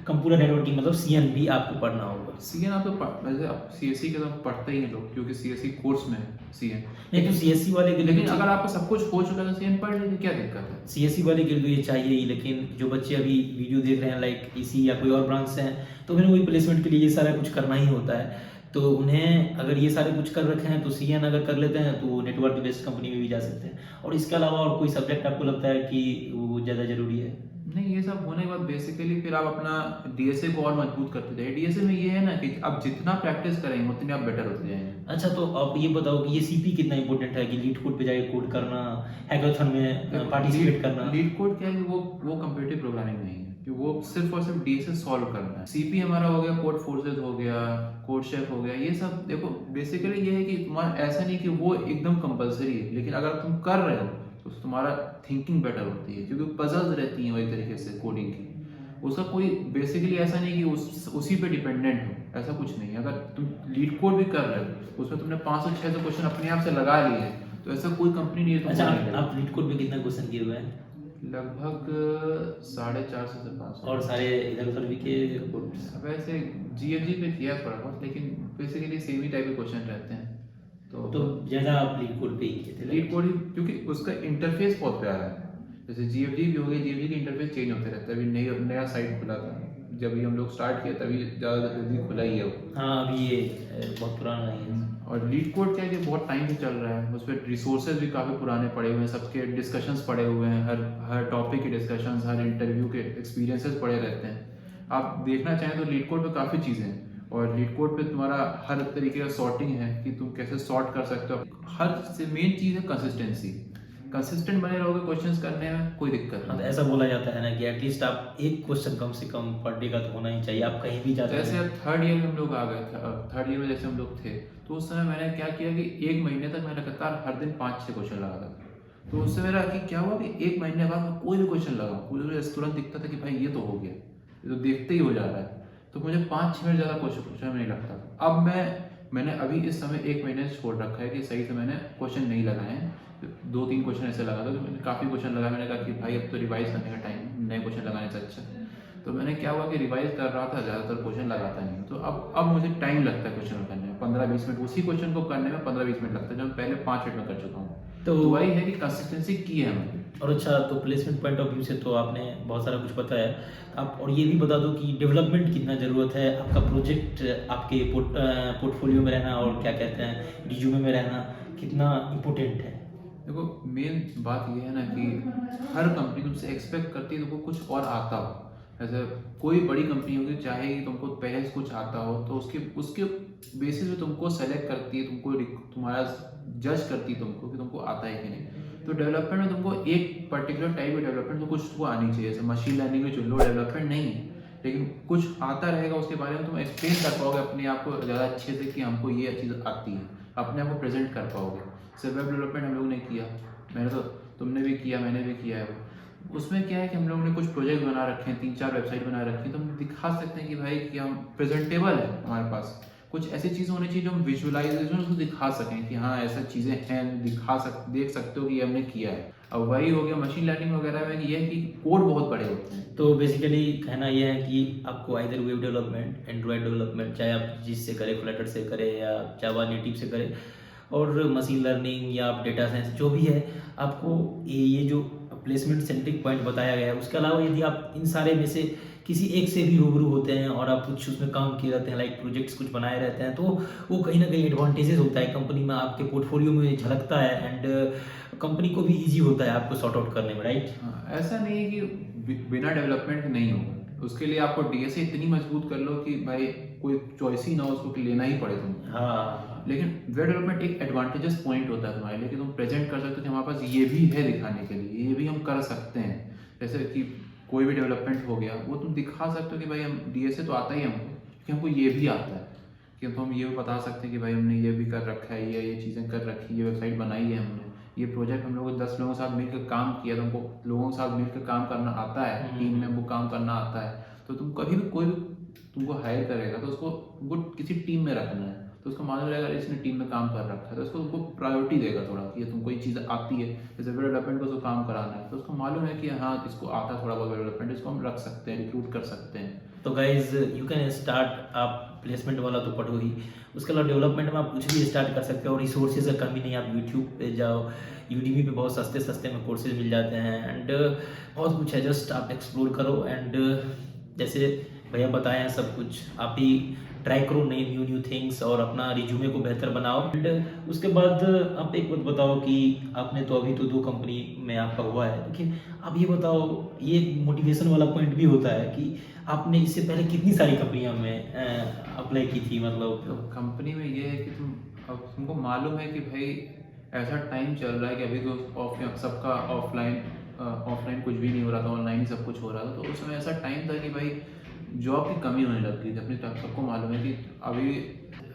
कंप्यूटर नेटवर्किंग मतलब CN भी आपको पढ़ना होगा। CN आप तो वैसे आप CSE के तो पढ़ते ही हैं लोग, क्योंकि CSE कोर्स में है CN। नहीं तो CSE वाले के लिए, लेकिन अगर आपको सब कुछ हो चुका है तो CN पढ़ लीजिए, क्या दिक्कत है। CSE वाले के लिए तो ये चाहिए ही, लेकिन जो बच्चे अभी वीडियो देख रहे हैं लाइक इसी या कोई और ब्रांच से हैं, तो फिर वही प्लेसमेंट के लिए ये सारा कुछ करना ही होता है। तो उन्हें अगर ये सारे कुछ कर रखे हैं तो CN अगर कर लेते हैं तो नेटवर्क बेस्ड कंपनी में भी जा सकते हैं। और इसके अलावा और कोई सब्जेक्ट आपको लगता है कि वो ज़्यादा जरूरी है? नहीं, ये सब होने के बाद बेसिकली फिर आप अपना DSA को और मजबूत करते जाइए। DSA में ये है ना कि आप जितना प्रैक्टिस करेंगे उतने आप बेटर होते जाएंगे। अच्छा, तो आप ये बताओ कि ये CP कितना इंपॉर्टेंट है, कि लीड कोड पे जाके कोड करना, हैकाथन में पार्टिसिपेट करना? लीड कोड क्या है कि वो कम्पिटिटिव प्रोग्रामिंग नहीं है, कि वो सिर्फ और सिर्फ DSA सॉल्व करना है। CP हमारा हो गया, कोड फोर्सेस हो गया, कोड शेफ हो गया, ये सब देखो बेसिकली ये है कि तुम्हारा ऐसा नहीं कि वो एकदम कंपलसरी है, लेकिन अगर तुम कर रहे हो तो तुम्हारा थिंकिंग बेटर होती है, क्योंकि पजल्स रहती हैं वही तरीके से कोडिंग की। उसका कोई बेसिकली ऐसा नहीं कि उसी पे डिपेंडेंट हो, ऐसा कुछ नहीं है। अगर तुम लीड कोड भी कर रहे हो, उसमें तुमने 500-600 क्वेश्चन अपने आप से लगा लिए हैं, तो ऐसा कोई कंपनी नहीं है। अच्छा, आप लीड कोड में कितना क्वेश्चन किए हुए हैं? लगभग 450 से 500। और सारे इधर उधर भी के रिपोर्ट्स? वैसे जीएफजी पे किया थोड़ा बहुत, लेकिन बेसिकली सेम ही टाइप के क्वेश्चन रहते हैं। तो ज़्यादा आप लीड कोड पे ही किए थे? लीड कोड ही, क्योंकि उसका इंटरफेस बहुत प्यारा है। जैसे जीएफजी भी हो गया, जीएफजी का इंटरफेस चेंज होते रहता है। अभी नया साइट खुला था, जब भी हम लोग स्टार्ट किया तभी ज़्यादा जल्दी खुला ही है वो। हाँ, अभी ये बहुत पुराना नहीं है। और लीड कोड क्या है कि बहुत टाइम से चल रहा है, उस पर रिसोर्सेज भी काफ़ी पुराने पड़े हुए हैं, सबके डिस्कशंस पड़े हुए हैं, हर टॉपिक के डिस्कशंस, हर इंटरव्यू के एक्सपीरियंसेस पड़े रहते हैं। आप देखना चाहें तो लीड कोड पे काफ़ी चीज़ें हैं, और लीड कोड पे तुम्हारा हर तरीके का सॉर्टिंग है कि तुम कैसे सॉर्ट कर सकते हो। हर से मेन चीज़ है कंसिस्टेंसी। कंसिस्टेंट बने रहोगे क्वेश्चंस करने में, कोई दिक्कत हाँ, तो नहीं। ऐसा बोला जाता है ना कि एटलीस्ट आप एक क्वेश्चन कम से कम पर डे का तो होना ही चाहिए, आप कहीं भी जाते जैसे हैं। अब थर्ड ईयर में हम लोग आ गए थे, थर्ड ईयर में जैसे हम लोग थे, तो उस समय मैंने क्या किया कि 1 महीने तक मैं लगातार हर दिन 5-6 क्वेश्चन लगाता था। तो उससे मेरा कि क्या हुआ कि 1 महीने बाद मैं कोई भी क्वेश्चन लगाऊं, मुझे तुरंत दिखता था कि भाई ये तो हो गया, ये तो देखते ही हो जा रहा है। तो मुझे 5-6 मिनट ज़्यादा क्वेश्चन नहीं लगता था। अब मैंने अभी इस समय 1 महीने से छोड़ रखा है कि सही से मैंने क्वेश्चन नहीं लगाए हैं। 2-3 क्वेश्चन ऐसे लगा था, तो मैंने काफ़ी क्वेश्चन लगाया। मैंने कहा कि भाई अब तो रिवाइज करने का टाइम, नए क्वेश्चन लगाने से अच्छा। तो मैंने क्या हुआ कि रिवाइज कर रहा था, ज़्यादातर क्वेश्चन लगाता नहीं। तो अब मुझे टाइम लगता है क्वेश्चन करने में, 15-20 मिनट उसी क्वेश्चन को करने में 15-20 मिनट लगता है, जो मैं पहले 5 मिनट में कर चुका हूँ। तो वही है कि कंसिस्टेंसी की है मैंने। और अच्छा, तो प्लेसमेंट पॉइंट ऑफ व्यू से तो आपने बहुत सारा कुछ बताया। आप और ये भी बता दो कि डेवलपमेंट कितना ज़रूरत है, आपका प्रोजेक्ट आपके पोर्टफोलियो में रहना और क्या कहते हैं रिज्यूमे में रहना कितना इम्पोर्टेंट है? देखो, मेन बात ये है ना कि हर कंपनी तुमसे एक्सपेक्ट करती है तुमको कुछ और आता हो। जैसे कोई बड़ी कंपनी होगी, चाहे कि तुमको पहले से कुछ आता हो, तो उसके उसके बेसिस पे तुमको सेलेक्ट करती है, तुम्हारा जज करती है तुमको कि तुमको आता है कि नहीं। तो डेवलपमेंट में तुमको एक पर्टिकुलर टाइप की डेवलपमेंट तो कुछ तुमको आनी चाहिए। जैसे मशीन लर्निंग में चलो, डेवलपमेंट नहीं है, लेकिन कुछ आता रहेगा, उसके बारे में तुम एक्सप्लेन कर पाओगे अपने आप को ज़्यादा अच्छे से कि हमको ये चीज़ आती है, अपने आप को प्रेजेंट कर पाओगे। जैसे वेब डेवलपमेंट हम लोग ने किया, मैंने तो, तुमने भी किया, मैंने भी किया है। उसमें क्या है कि हम लोगों ने कुछ प्रोजेक्ट बना रखे हैं, 3-4 वेबसाइट बना रखी है, तो हम दिखा सकते हैं कि भाई कि हम प्रेजेंटेबल है, हमारे पास कुछ ऐसी चीज़ होनी चाहिए जो हम विजुअलाइजेशन उसको दिखा सकें कि हाँ ऐसा चीज़ें हैं, देख सकते हो कि ये हमने किया है। अब वही हो गया मशीन लर्निंग वगैरह में, ये है कि कोड बहुत बड़े होते हैं। तो बेसिकली कहना यह है कि आपको either web development, Android development, चाहे आप जिससे करें, फ्लटर से करें या जावा नेटिव से करें, और मशीन लर्निंग या आप डेटा साइंस जो भी है, आपको ये जो प्लेसमेंट सेंट्रिक पॉइंट बताया गया है, उसके अलावा यदि आप इन सारे में से किसी एक से भी रूबरू होते हैं और आप कुछ उसमें काम किए रहते हैं, लाइक प्रोजेक्ट्स कुछ बनाए रहते हैं, तो वो कहीं ना कहीं एडवांटेजेस होता है कंपनी में, आपके पोर्टफोलियो में झलकता है, एंड कंपनी को भी ईजी होता है आपको सॉर्ट आउट करने में, राइट? हाँ, ऐसा नहीं है कि बिना डेवलपमेंट के नहीं होगा। उसके लिए आपको डीएसए इतनी मजबूत कर लो कि भाई कोई चॉइस ही ना हो, उसको कि लेना ही पड़े तुमको। हाँ, लेकिन वेब डेवलपमेंट एक एडवांटेजेस पॉइंट होता है तुम्हारे लिए कि तुम प्रेजेंट कर सकते हो कि हमारे पास ये भी है दिखाने के लिए, ये भी हम कर सकते हैं। जैसे कि कोई भी डेवलपमेंट हो गया, वो तुम दिखा सकते हो कि भाई हम डीएसए तो आता ही हमको, कि हमको ये भी आता है, कि तो हम ये भी बता सकते हैं कि भाई हमने ये भी कर रखा है, ये चीज़ें कर रखी है, ये वेबसाइट बनाई है हमने, ये प्रोजेक्ट हम लोग 10 लोगों के साथ मिलकर काम किया, तो हमको लोगों के साथ मिलकर काम करना आता है, टीम में हमको काम करना आता है। तो तुम कभी भी कोई भी तुमको हायर करेगा तो तुमको किसी टीम में रखना है, तो उसको मालूम रहेगा इसने टीम में काम कर रखा है, तो उसको तुमको प्रायोरिटी देगा थोड़ा कि तुमको ये चीज़ आती है। जैसे वेब डेवलपमेंट को उसको काम कराना है, तो उसको मालूम है कि हाँ इसको आता है थोड़ा बहुत डेवलपमेंट, इसको हम रख सकते हैं, रिक्रूट कर सकते हैं। तो गाइज यू कैन स्टार्ट, आप प्लेसमेंट वाला तो पढ़ो ही, उसके अलावा डेवलपमेंट में आप कुछ भी स्टार्ट कर सकते हो, और रिसोर्सेज का कमी नहीं, आप यूट्यूब पे जाओ, यूडीमी पे बहुत सस्ते सस्ते में कोर्सेज मिल जाते हैं, एंड बहुत कुछ है, जस्ट आप एक्सप्लोर करो, एंड जैसे भैया बताए हैं सब कुछ, आप ही ट्राई करो नई न्यू थिंग्स और अपना रिज्यूमे को बेहतर बनाओ। एंड उसके बाद आप एक बात बताओ कि आपने तो अभी तो 2 कंपनी में आपका हुआ है, लेकिन आप ये बताओ, ये मोटिवेशन वाला पॉइंट भी होता है कि आपने इससे पहले कितनी सारी कंपनियों में अप्लाई की थी, मतलब तो कंपनी में ये है कि तुमको मालूम है कि भाई ऐसा टाइम चल रहा है कि अभी तो सबका ऑफलाइन कुछ भी नहीं हो रहा था, ऑनलाइन ही सब कुछ हो रहा था। तो उस समय ऐसा टाइम था कि भाई जॉब की कमी होने लग गई थी अपनी तरफ। सबको मालूम है कि अभी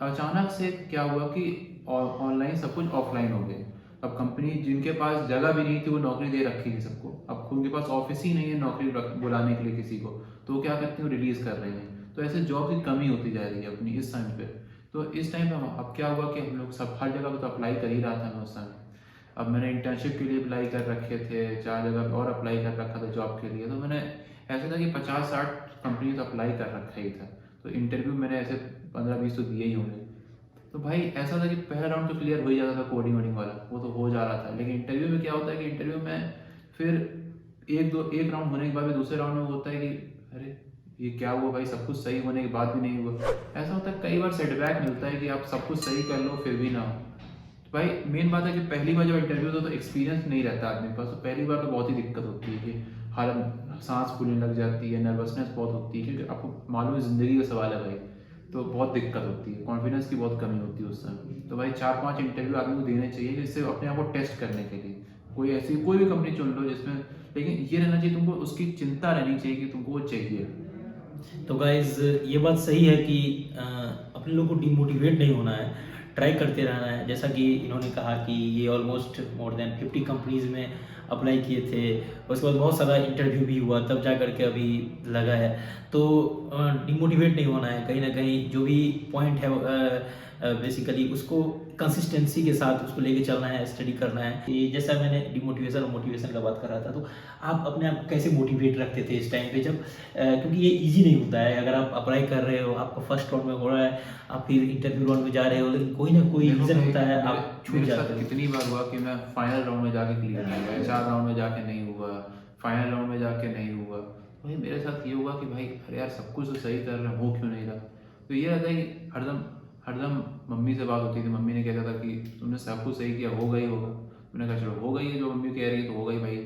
अचानक से क्या हुआ कि ऑनलाइन सब कुछ ऑफलाइन हो गया। अब कंपनी जिनके पास जगह भी नहीं थी वो नौकरी दे रखी थी सबको, अब उनके पास ऑफिस ही नहीं है नौकरी बुलाने के लिए किसी को, तो वो क्या करते हैं, रिलीज कर रहे हैं। तो ऐसे जॉब की कमी होती जा रही है अपनी इस टाइम पे। तो इस टाइम पे अब क्या हुआ कि हम लोग सब हर जगह पे तो अप्लाई कर ही रहा था मैं उस समय। अब मैंने इंटर्नशिप के लिए अप्लाई कर रखे थे, 4 जगह और अप्लाई कर रखा था जॉब के लिए। तो मैंने ऐसा था कि 50-60 कंपनी तो अप्लाई कर रखा ही था, तो इंटरव्यू मैंने ऐसे 15-20 तो दिए ही होंगे। तो भाई ऐसा था कि पहला राउंड तो क्लियर हो ही जाता था, कोडिंग वोडिंग वाला वो तो हो जा रहा था। लेकिन इंटरव्यू में क्या होता है कि इंटरव्यू में फिर एक राउंड होने के बाद दूसरे राउंड में होता है कि अरे ये क्या हुआ भाई, सब कुछ सही होने के बाद भी नहीं हुआ। ऐसा होता है कई बार सेटबैक मिलता है कि आप सब कुछ सही कर लो फिर भी ना हो। तो भाई मेन बात है कि पहली बार जब इंटरव्यू दो तो एक्सपीरियंस नहीं रहता आदमी के पास, तो पहली बार तो बहुत ही दिक्कत होती है कि हालत सांस फूलने लग जाती है, नर्वसनेस बहुत होती है, क्योंकि आपको मालूम है ज़िंदगी का सवाल है भाई, तो बहुत दिक्कत होती है, कॉन्फिडेंस की बहुत कमी होती है उस समय। तो भाई 4-5 इंटरव्यू आदमी को देने चाहिए जिससे अपने आप को टेस्ट करने के लिए। कोई भी कंपनी चुन लो जिसमें, लेकिन ये रहना चाहिए तुमको, उसकी चिंता रहनी चाहिए कि तुमको वो चाहिए। तो गाइज ये बात सही है कि अपने लोग को डिमोटिवेट नहीं होना है, ट्राई करते रहना है। जैसा कि इन्होंने कहा कि ये ऑलमोस्ट मोर देन 50 कंपनीज़ में अप्लाई किए थे, उसके बाद बहुत सारा इंटरव्यू भी हुआ, तब जा करके अभी लगा है। तो डिमोटिवेट नहीं होना है, कहीं ना कहीं जो भी पॉइंट है बेसिकली उसको कंसिस्टेंसी के साथ उसको लेके चलना है, स्टडी करना है। कि जैसा मैंने डिमोटिवेशन और मोटिवेशन का बात कर रहा था, तो आप अपने आप को कैसे मोटिवेट रखते थे इस टाइम पे जब क्योंकि ये इजी नहीं होता है। अगर आप अप्लाई कर रहे हो, आपका फर्स्ट राउंड में हो रहा है, आप फिर इंटरव्यू राउंड में जा रहे हो, लेकिन कोई ना कोई देखो रीज़न भाई, होता है आप छूट मेरे जाते साथ हो। कितनी बार हुआ कि मैं फाइनल राउंड में जाके क्लियर नहीं हुआ, 4 राउंड में जाके नहीं हुआ, फाइनल राउंड में जाके नहीं हुआ। भाई मेरे साथ ये हुआ कि भाई अरे यार सब कुछ तो सही कर रहा हो क्यों नहीं रहा। तो ये रहता है कि हरदम मम्मी से बात होती थी, मम्मी ने कहता था कि तुमने सब कुछ सही किया, होगा ही होगा। मैंने कहा चलो हो गई है, जो मम्मी कह रही है तो होगा ही भाई।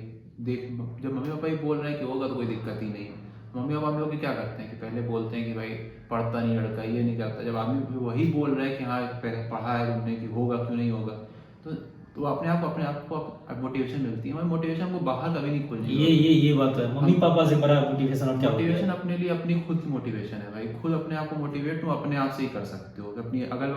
देख जब मम्मी पापा ही बोल रहे हैं कि होगा तो कोई दिक्कत ही नहीं है। मम्मी पापा हम लोग क्या करते हैं कि पहले बोलते हैं कि भाई पढ़ता नहीं लड़का, ये नहीं करता। जब आदमी वही बोल रहा है कि हाँ पहले पढ़ा है तुमने कि होगा क्यों नहीं होगा, तो अपने आप को मोटिवेशन मिलती है। हमें मोटिवेशन हमको बाहर कभी नहीं खोजनी। ये बात है, मम्मी पापा से बड़ा मोटिवेशन और क्या होता मोटिवेशन है। अपने लिए अपनी खुद की मोटिवेशन है भाई, खुद अपने आप को मोटिवेट तुम अपने आप से ही कर सकते हो। अपनी अगल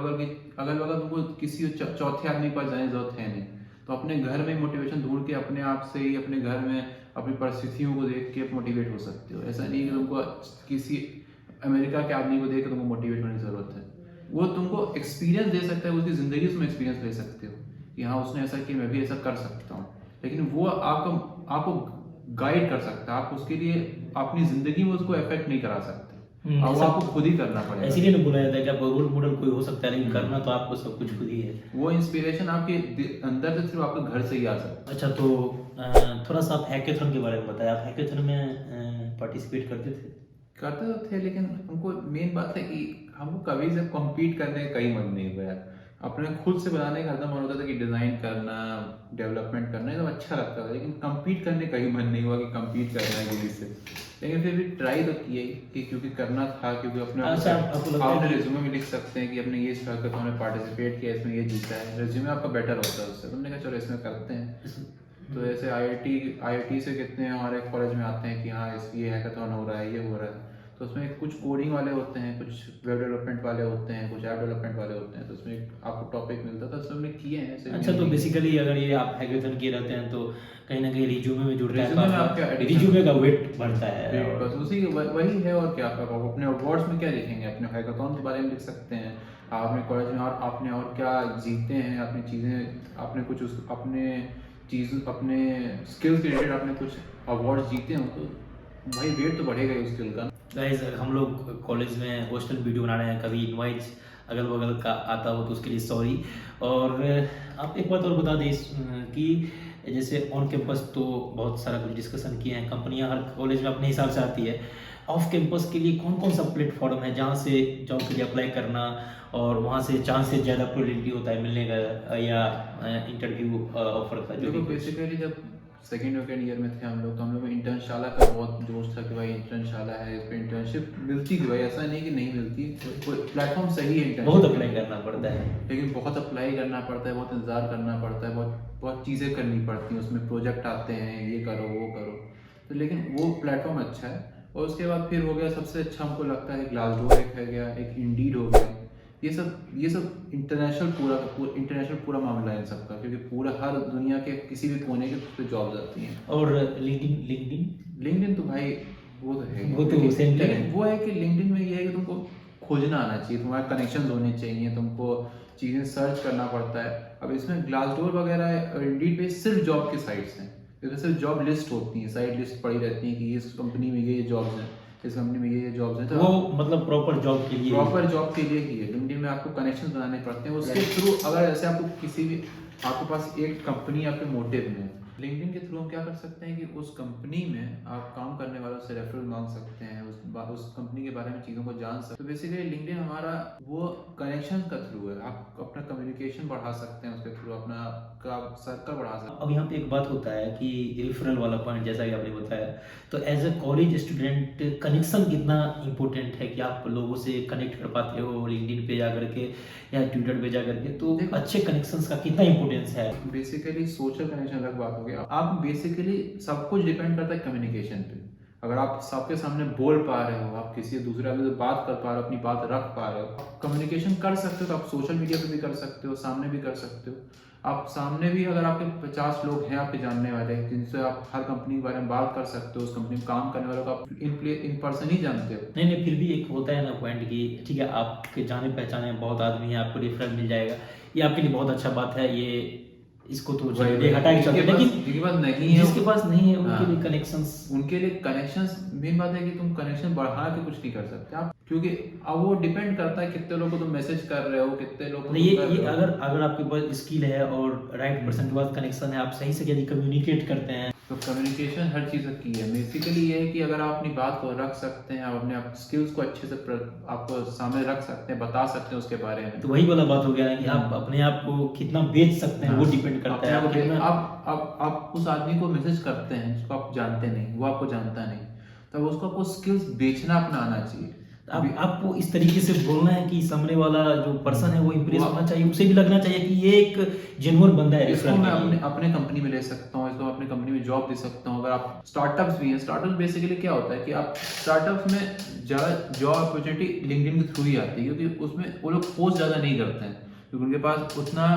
बगल तुमको किसी चौथे आदमी के पास जाने की जरूरत है नहीं। तो अपने घर में मोटिवेशन ढूंढ के अपने आप से ही, अपने घर में अपनी परिस्थितियों को देख के मोटिवेट हो सकते हो। ऐसा नहीं कि तुमको किसी अमेरिका के आदमी को देख के तुमको मोटिवेट होने की जरूरत है। वो तुमको एक्सपीरियंस दे सकता है, उसकी ज़िंदगी से तुम एक्सपीरियंस ले सकते हो कि हाँ उसने ऐसा किया, मैं भी ऐसा कर सकता हूँ। लेकिन वो आपको गाइड कर सकता है, आप उसके लिए अपनी ज़िंदगी में उसको अफेक्ट नहीं करा सकते। अब वो आपको खुद ही करना पड़ेगा। इसीलिए ना बोला जाता है कि आपको रोल मॉडल कोई हो सकता है, लेकिन करना तो आपको सब कुछ खुद ही है। वो इंस्पिरेशन आपके अंदर से सिर्फ आपके घर से ही आ सकता है। अच्छा, तो थोड़ा सा आप हैकेथॉन के बारे में बताएं। आप हैकेथॉन में पार्टिसिपेट करते थे? करते तो थे, लेकिन हमको मेन बात है कि हमको कभी से कॉम्पीट करने का कहीं मन नहीं हुआ यार। अपने खुद से बनाने का हरदम मन होता था कि डिज़ाइन करना, डेवलपमेंट करना ये सब अच्छा लगता था, लेकिन कम्पीट करने का ही मन नहीं हुआ कि कम्पीट करना है किसी से। लेकिन फिर भी ट्राई तो किए कि क्योंकि करना था, क्योंकि अपने अच्छा, आपको लगता है अपने कि- रिज्यूमे में लिख सकते हैं कि अपने ये हैकाथॉन में पार्टिसिपेट किया, इसमें ये जीता है। रिज्यूमे आपका बेटर होता है उससे। तुमने कहा चलो इसमें करते हैं। तो ऐसे आईआईटी से कितने हमारे कॉलेज में आते हैं कि हाँ ये हैकाथॉन हो रहा है, ये हो रहा है। तो उसमें कुछ कोडिंग वाले होते हैं, कुछ वेब डेवलपमेंट वाले होते हैं, कुछ ऐप डेवलपमेंट वाले होते हैं। तो उसमें आपको टॉपिक मिलता था, उसमें हमने किए हैं ऐसे। अच्छा, तो बेसिकली अगर ये आप हैकेथॉन किए रहते हैं तो कहीं ना कहीं रिज्यूमे में जुड़ता है, रिज्यूमे में तो आपका आपका addition- रिज्यूमे का वेट बढ़ता है। बस उसी वही है। और क्या आप अपने अवार्ड्स में क्या लिखेंगे, अपने हैकाथॉन के बारे में लिख सकते हैं, आपने कॉलेज में और आपने और क्या जीते हैं, अपनी चीज़ें, आपने कुछ अपने स्किल्स के रिलेटेड आपने कुछ अवार्ड जीते हो, तो भाई वेट तो बढ़ेगा ही उस स्किल का। गाइस, हम लोग कॉलेज में हॉस्टल वीडियो बना रहे हैं, कभी इनवाइट अगल बगल का आता हो तो उसके लिए सॉरी। और आप एक बात और बता दें कि जैसे ऑन कैंपस तो बहुत सारा कुछ डिस्कशन किए हैं, कंपनियां हर कॉलेज में अपने हिसाब से आती है। ऑफ कैंपस के लिए कौन कौन सा प्लेटफॉर्म है जहाँ से जॉब के लिए अप्लाई करना और वहाँ से चांसेस ज़्यादा प्रोबेबिलिटी होता है मिलने का या इंटरव्यू ऑफर का? जो देखो भी बेसिकली जब सेकेंड ईयर में थे हम लोग, तो हम लोग में इंटर्नशाला का बहुत जोश था कि भाई इंटर्नशाला है, इस पर इंटर्नशिप मिलती थी भाई, ऐसा नहीं कि नहीं मिलती। कोई प्लेटफॉर्म सही है इंटर्नशिप, बहुत अप्लाई करना पड़ता है। लेकिन बहुत अप्लाई करना पड़ता है, बहुत इंतज़ार करना पड़ता है, बहुत चीज़ें करनी पड़ती हैं, उसमें प्रोजेक्ट आते हैं, ये करो वो करो। तो लेकिन वो प्लेटफॉर्म अच्छा है। और उसके बाद फिर हो गया सबसे अच्छा हमको लगता है ग्लासडोर एक है गया, एक इंडीड हो गया। ये सब इंटरनेशनल पूरा मामला है इन सबका, क्योंकि पूरा हर दुनिया के किसी भी कोने के उस पर जॉब्स आती हैं। और लिंक्डइन तो भाई वो तो है, वो तो सेंटर है। वो है कि लिंक्डइन में ये है कि तुमको खोजना आना चाहिए, तुम्हारे कनेक्शंस होने चाहिए, तुमको चीज़ें सर्च करना पड़ता है। अब इसमें ग्लासडोर वगैरह और इंडीड पे सिर्फ जॉब की साइट्स हैं, इसमें सिर्फ जॉब लिस्ट होती है, साइट लिस्ट पड़ी रहती है कि इस कंपनी में ये जॉब्स हैं, इस कंपनी में ये जॉब्स हैं। तो वो मतलब प्रॉपर जॉब के लिए प्रॉपर जॉब के लिए ही है। लिंक्डइन में आपको कनेक्शन बनाने पड़ते हैं, उसके थ्रू अगर ऐसे आपको किसी भी आपके पास एक कंपनी आपके मोटिव में, लिंक्डइन के थ्रू हम क्या कर सकते हैं कि उस कंपनी में आप काम करने वालों से रेफरल मांग सकते हैं, उस कंपनी के बारे में चीज़ों को जान सकते हैं। तो बेसिकली लिंक्डइन हमारा वो कनेक्शन का थ्रू है, आप अपना कम्युनिकेशन बढ़ा सकते हैं उसके थ्रू, अपना का सर्कल बढ़ा सकते हैं। अब यहाँ पे एक बात होता है कि रेफरल वाला पॉइंट जैसा कि आपने बताया, तो as a college student connection कितना इम्पोर्टेंट है कि आप लोगों से कनेक्ट कर पाते हो लिंक्डइन पे जा करके या ट्विटर पे जा करके, तो अच्छे कनेक्शंस का कितना इम्पोर्टेंस है? बेसिकली सोशल कनेक्शन अलग बात हो गया। आप बेसिकली सब कुछ डिपेंड करता है कम्युनिकेशन पे। अगर आप सबके सामने बोल पा रहे हो, आप किसी दूसरे आदमी से बात कर पा रहे हो, अपनी बात रख पा रहे हो, कम्युनिकेशन कर सकते हो, तो आप सोशल मीडिया पे भी कर सकते हो, सामने भी कर सकते हो। आप सामने भी अगर आपके 50 लोग हैं आपके जानने वाले, जिनसे आप हर कंपनी के बारे में बात कर सकते हो, उस कंपनी में काम करने वालों को आप इन पर्सन ही जानते हो। नहीं, फिर भी एक होता है ना पॉइंट कि ठीक है, आपके जाने पहचाने बहुत आदमी हैं, आपको रेफरल मिल जाएगा, ये आपके लिए बहुत अच्छा बात है, ये इसको तो हटा के चलते, लेकिन जिनके पास नहीं है, जिसके पास नहीं है उनके लिए कनेक्शंस मेन बात है कि तुम कनेक्शन बढ़ा के कुछ नहीं कर सकते आप, क्योंकि अब वो डिपेंड करता है कितने लोगों को तुम मैसेज कर रहे हो, कितने लोग को ये अगर आपके पास स्किल है और राइट पर्सन के पास कनेक्शन है, आप सही से यदि कम्युनिकेट करते हैं, तो कम्युनिकेशन हर चीज़ की है। बेसिकली ये है कि अगर आप अपनी बात को रख सकते हैं, आप अपने स्किल्स को अच्छे से आपको सामने रख सकते हैं, बता सकते हैं उसके बारे में, तो वही वाला बात हो गया ना कि आप अपने आप को कितना बेच सकते हैं, वो डिपेंड करता है। आप उस आदमी को मैसेज करते हैं जिसको आप जानते नहीं, वो आपको जानता नहीं, तब उसको आपको स्किल्स बेचना अपना आना चाहिए। आपको इस तरीके से बोलना है कि सामने वाला जो पर्सन है वो इम्प्रेस होना चाहिए, उसे भी लगना चाहिए कि ये एक जेन्युइन बंदा है। इसको मैं अपने कंपनी में ले सकता हूँ, इसको अपने कंपनी में जॉब दे सकता हूँ। अगर आप स्टार्टअप्स भी हैं, स्टार्टअप्स बेसिकली क्या होता है कि आप स्टार्टअप्स में ज़्यादा जॉब अपॉर्चुनिटी लिंक्डइन के थ्रू ही आती है, क्योंकि उसमें वो लोग पोस्ट ज़्यादा नहीं करते हैं, क्योंकि उनके पास उतना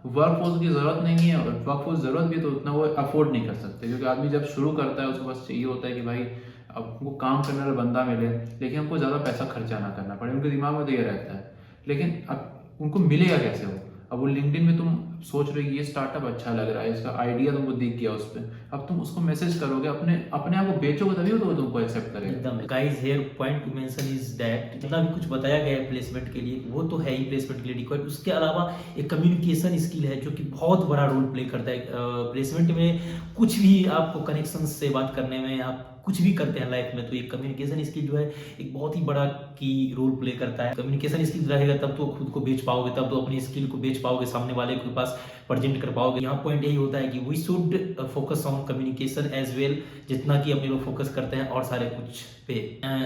वर्कफोर्स की ज़रूरत नहीं है, और वर्कफोर्स ज़रूरत भी है तो उतना वो अफोर्ड नहीं कर सकते, क्योंकि आदमी जब शुरू करता है उसको बस चाहिए होता है कि भाई अब हमको काम करने वाला बंदा मिले, लेकिन हमको ज़्यादा पैसा खर्चा ना करना पड़े, उनके दिमाग में तो ये रहता है। लेकिन अब उनको मिलेगा कैसे वो? अब वो लिंक्डइन में तुम सोच रहे हो ये स्टार्टअप अच्छा लग रहा है, इसका आइडिया तुमको दिख गया उस पर, अब तुम उसको मैसेज करोगे, अपने आप को बेचोगे, तभी तो वो तुमको एक्सेप्ट करेगा। एकदम guys, here point two mention is that जितना भी कुछ बताया गया है प्लेसमेंट के लिए, वो तो है ही प्लेसमेंट के लिए रिक्वायर्ड, उसके अलावा एक कम्युनिकेशन स्किल है जो कि बहुत बड़ा रोल प्ले करता है प्लेसमेंट में। कुछ भी आपको कनेक्शन से बात करने में, आप कुछ भी करते हैं लाइफ में, तो ये कम्युनिकेशन स्किल जो है एक बहुत ही बड़ा की रोल प्ले करता है। कम्युनिकेशन स्किल रहेगा तब तो खुद को बेच पाओगे, तब तो अपनी स्किल को बेच पाओगे, सामने वाले के पास प्रेजेंट कर पाओगे। यहाँ पॉइंट यही होता है कि we should focus on communication as well, जितना कि अपने लोग फोकस करते हैं और सारे कुछ पे।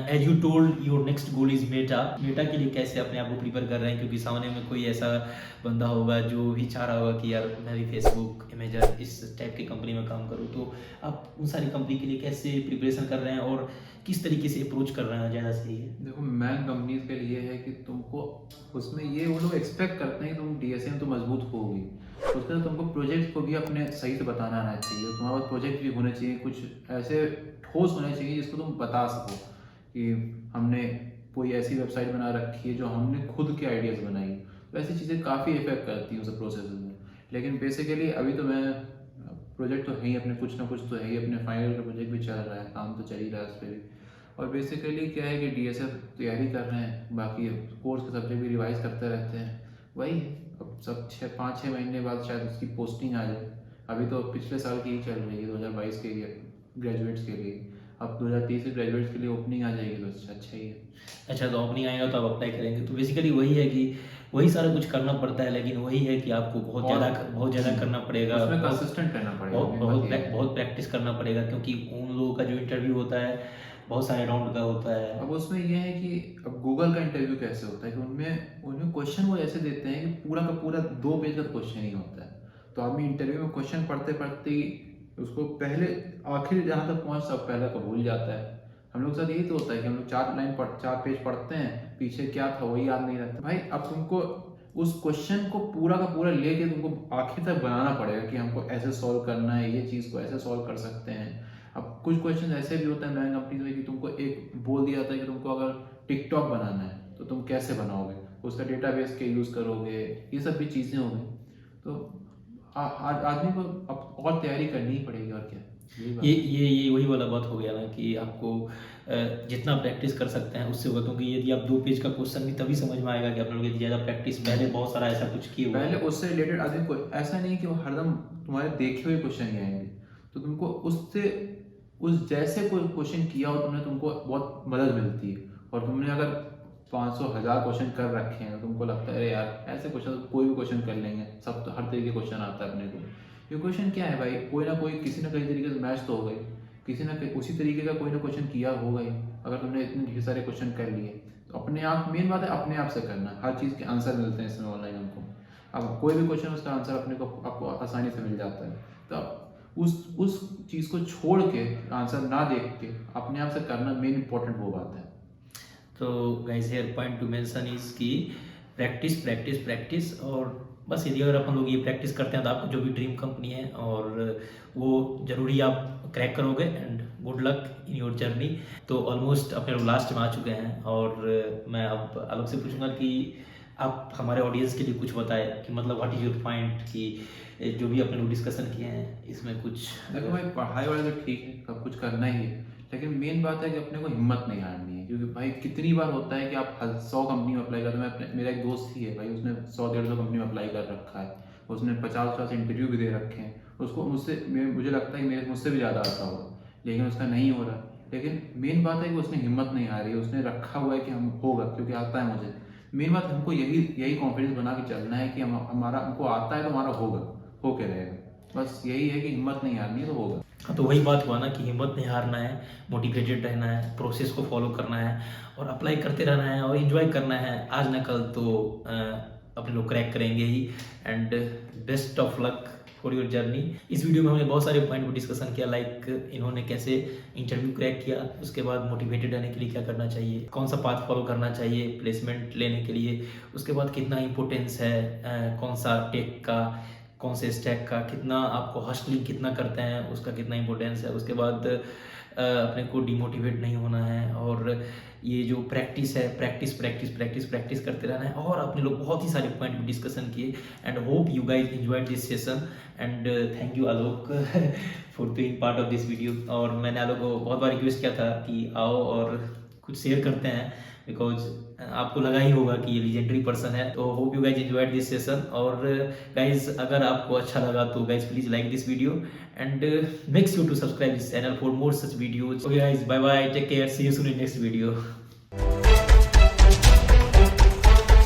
As you told your next goal is Meta के लिए कैसे अपने आप को प्रिपेयर कर रहे हैं, क्योंकि सामने में कोई ऐसा बंदा होगा जो भी चाह रहा होगा कि यार मैं भी फेसबुक, अमेजन इस टाइप की कंपनी में काम करूँ, तो आप उन सारी कंपनी के लिए कैसे प्रिपरेशन कर रहे हैं और किस तरीके से अप्रोच कर रहे हैं ज़्यादा सही है? देखो, मैन कंपनीज के लिए है कि तुमको उसमें ये वो लोग एक्सपेक्ट करते हैं कि तुम डीएसए तो मजबूत होगी, उसके बाद तुमको प्रोजेक्ट को भी अपने सही से बताना आना चाहिए, तुम्हारे पास प्रोजेक्ट भी होने चाहिए, कुछ ऐसे ठोस होने चाहिए जिसको तुम बता सको कि हमने कोई ऐसी वेबसाइट बना रखी है जो हमने खुद के आइडियाज़ बनाई। तो ऐसी चीज़ें काफ़ी इफेक्ट करती हैं उस प्रोसेस में। लेकिन बेसिकली अभी तो मैं प्रोजेक्ट तो है ही अपने, कुछ ना कुछ तो है ही अपने, फाइनल का प्रोजेक्ट भी चल रहा है, काम तो चल ही रहा है उस पर भी। और बेसिकली क्या है कि डीएसए तैयारी कर रहे हैं, बाकी कोर्स के सब्जेक्ट भी रिवाइज करते रहते हैं। वही अब सब 5-6 महीने बाद शायद उसकी पोस्टिंग आ जाए। अभी तो पिछले साल की ही चल रही है 2022 के लिए ग्रेजुएट्स के लिए, अब 2023 के ग्रेजुएट्स के लिए ओपनिंग आ जाएगी तो अच्छा ही है। अच्छा, तो ओपनिंग आएगा तो आप अप्लाई करेंगे, तो बेसिकली वही है कि वही सारा कुछ करना पड़ता है, लेकिन वही है कि आपको बहुत ज़्यादा करना पड़ेगा, उसमें कंसिस्टेंट रहना पड़ेगा, बहुत प्रैक्टिस करना पड़ेगा, क्योंकि उन लोगों का जो इंटरव्यू होता है बहुत सारे राउंड का होता है। अब उसमें ये है कि अब गूगल का इंटरव्यू कैसे होता है कि उनमें क्वेश्चन वो ऐसे देते हैं कि पूरा का पूरा 2 पेज का क्वेश्चन ही होता है, तो आदमी इंटरव्यू में क्वेश्चन पढ़ते पढ़ते ही उसको पहले आखिर जहाँ तक पहुँच सब पहले को भूल जाता है। हम लोग के साथ यही तो होता है कि हम लोग 4 पेज पढ़ते हैं, पीछे क्या था वही याद नहीं रहता। भाई अब तुमको उस क्वेश्चन को पूरा का पूरा लेके तुमको आखिर तक बनाना पड़ेगा कि हमको ऐसे सॉल्व करना है, ये चीज़ को ऐसे सॉल्व कर सकते हैं। अब कुछ क्वेश्चन ऐसे भी होते हैं नई कंपनी में कि तुमको एक बोल दिया जाता है कि तुमको अगर टिकटॉक बनाना है तो तुम कैसे बनाओगे, उसका डेटाबेस के यूज़ करोगे, ये सब भी चीज़ें होंगी। तो आदमी को अब और तैयारी करनी ही पड़ेगी, और क्या यही बात ये वही वाला बात हो गया ना कि आपको जितना प्रैक्टिस कर सकते हैं उससे होगा, क्योंकि यदि आप 2 पेज का क्वेश्चन भी तभी समझ में आएगा कि आप लोगों की ज़्यादा प्रैक्टिस पहले बहुत सारा ऐसा कुछ किए हुए पहले हैं। उससे रिलेटेड आदमी को ऐसा नहीं कि वो हरदम तुम्हारे देखे हुए क्वेश्चन ही आएंगे, तो तुमको उससे उस जैसे कोई क्वेश्चन किया हो तुमने, तुमको बहुत मदद मिलती है। और तुमने अगर 500,000 क्वेश्चन कर रखे हैं, तुमको लगता है अरे यार ऐसे क्वेश्चन कोई भी क्वेश्चन कर लेंगे, सब तो हर तरीके के क्वेश्चन आता है अपने को। ये क्वेश्चन क्या है भाई, कोई ना कोई किसी ना कहीं तरीके से मैच तो हो गई, किसी ना कहीं उसी तरीके का कोई ना क्वेश्चन किया होगा ही। अगर तुमने इतने ढेर सारे क्वेश्चन कर लिए तो अपने आप, मेन बात है अपने आप से करना। हर चीज़ के आंसर मिलते हैं इसमें ऑनलाइन हमको, अब कोई भी क्वेश्चन उसका आंसर अपने को आपको आसानी से मिल जाता है। तो उस चीज़ को छोड़ के, आंसर ना देख के अपने आप से करना मेन इंपॉर्टेंट वो बात है। तो guys here point two mention is कि प्रैक्टिस प्रैक्टिस प्रैक्टिस, और बस यदि अगर अपन लोग ये प्रैक्टिस करते हैं तो आपको जो भी ड्रीम कंपनी है और वो जरूरी आप क्रैक करोगे। And good luck in your journey. तो ऑलमोस्ट अपने लोग लास्ट में आ चुके हैं और मैं अब आलोक से पूछूंगा कि आप हमारे ऑडियंस के लिए कुछ बताएं कि मतलब व्हाट इज योर पॉइंट, कि जो भी अपने लोग डिस्कशन किए हैं इसमें कुछ। देखो भाई, पढ़ाई वाला तो ठीक है, सब कुछ करना ही है, लेकिन मेन बात है कि अपने को हिम्मत नहीं हारनी है। क्योंकि भाई कितनी बार होता है कि आप 100 कंपनी में अप्लाई करते हैं। मेरा एक दोस्त ही है भाई, उसने 100-150 कंपनी में अप्लाई कर रखा है, उसने 50-50 इंटरव्यू भी दे रखे हैं। उसको मुझे लगता है कि मुझसे भी ज़्यादा आता होगा, लेकिन उसका नहीं हो रहा। लेकिन मेन बात है कि उसने हिम्मत नहीं हारी, उसने रखा हुआ है कि हम होगा, क्योंकि आता है मुझे। मेन बात हमको यही कॉन्फिडेंस बना के चलना है कि हमको आता है तो हमारा होगा, होके रहेगा। बस यही है कि हिम्मत नहीं हारनी है तो होगा। हाँ, तो वही बात हुआ ना कि हिम्मत नहीं हारना है, मोटिवेटेड रहना है, प्रोसेस को फॉलो करना है और अप्लाई करते रहना है और एंजॉय करना है। आज न कल तो अपने लोग क्रैक करेंगे ही। And best of luck for your journey. इस वीडियो में हमने बहुत सारे पॉइंट पर डिस्कशन किया, लाइक इन्होंने कैसे इंटरव्यू क्रैक किया, उसके बाद मोटिवेटेड रहने के लिए क्या करना चाहिए, कौन सा पाथ फॉलो करना चाहिए प्लेसमेंट लेने के लिए, उसके बाद कितना इंपॉर्टेंस है कौन सा टेक का, कौन से स्टैक का, कितना आपको हस्टलिंग कितना करते हैं उसका कितना इंपॉर्टेंस है, उसके बाद अपने को डिमोटिवेट नहीं होना है, और ये जो प्रैक्टिस है, प्रैक्टिस प्रैक्टिस प्रैक्टिस प्रैक्टिस करते रहना है। और अपने लोग बहुत ही सारे पॉइंट भी डिस्कशन किए। And hope you guys enjoyed this session and thank you Alok for being part of this video. और मैंने आलोक को बहुत बार रिक्वेस्ट किया था कि आओ और कुछ शेयर करते हैं, बिकॉज आपको लगा ही होगा कि ये लीजेंडरी पर्सन है। तो hope you guys enjoyed this session. और गाइज अगर आपको अच्छा लगा तो guys please like this video and make sure to subscribe this channel for more such videos. Okay guys, bye bye, take care, see you soon in next video.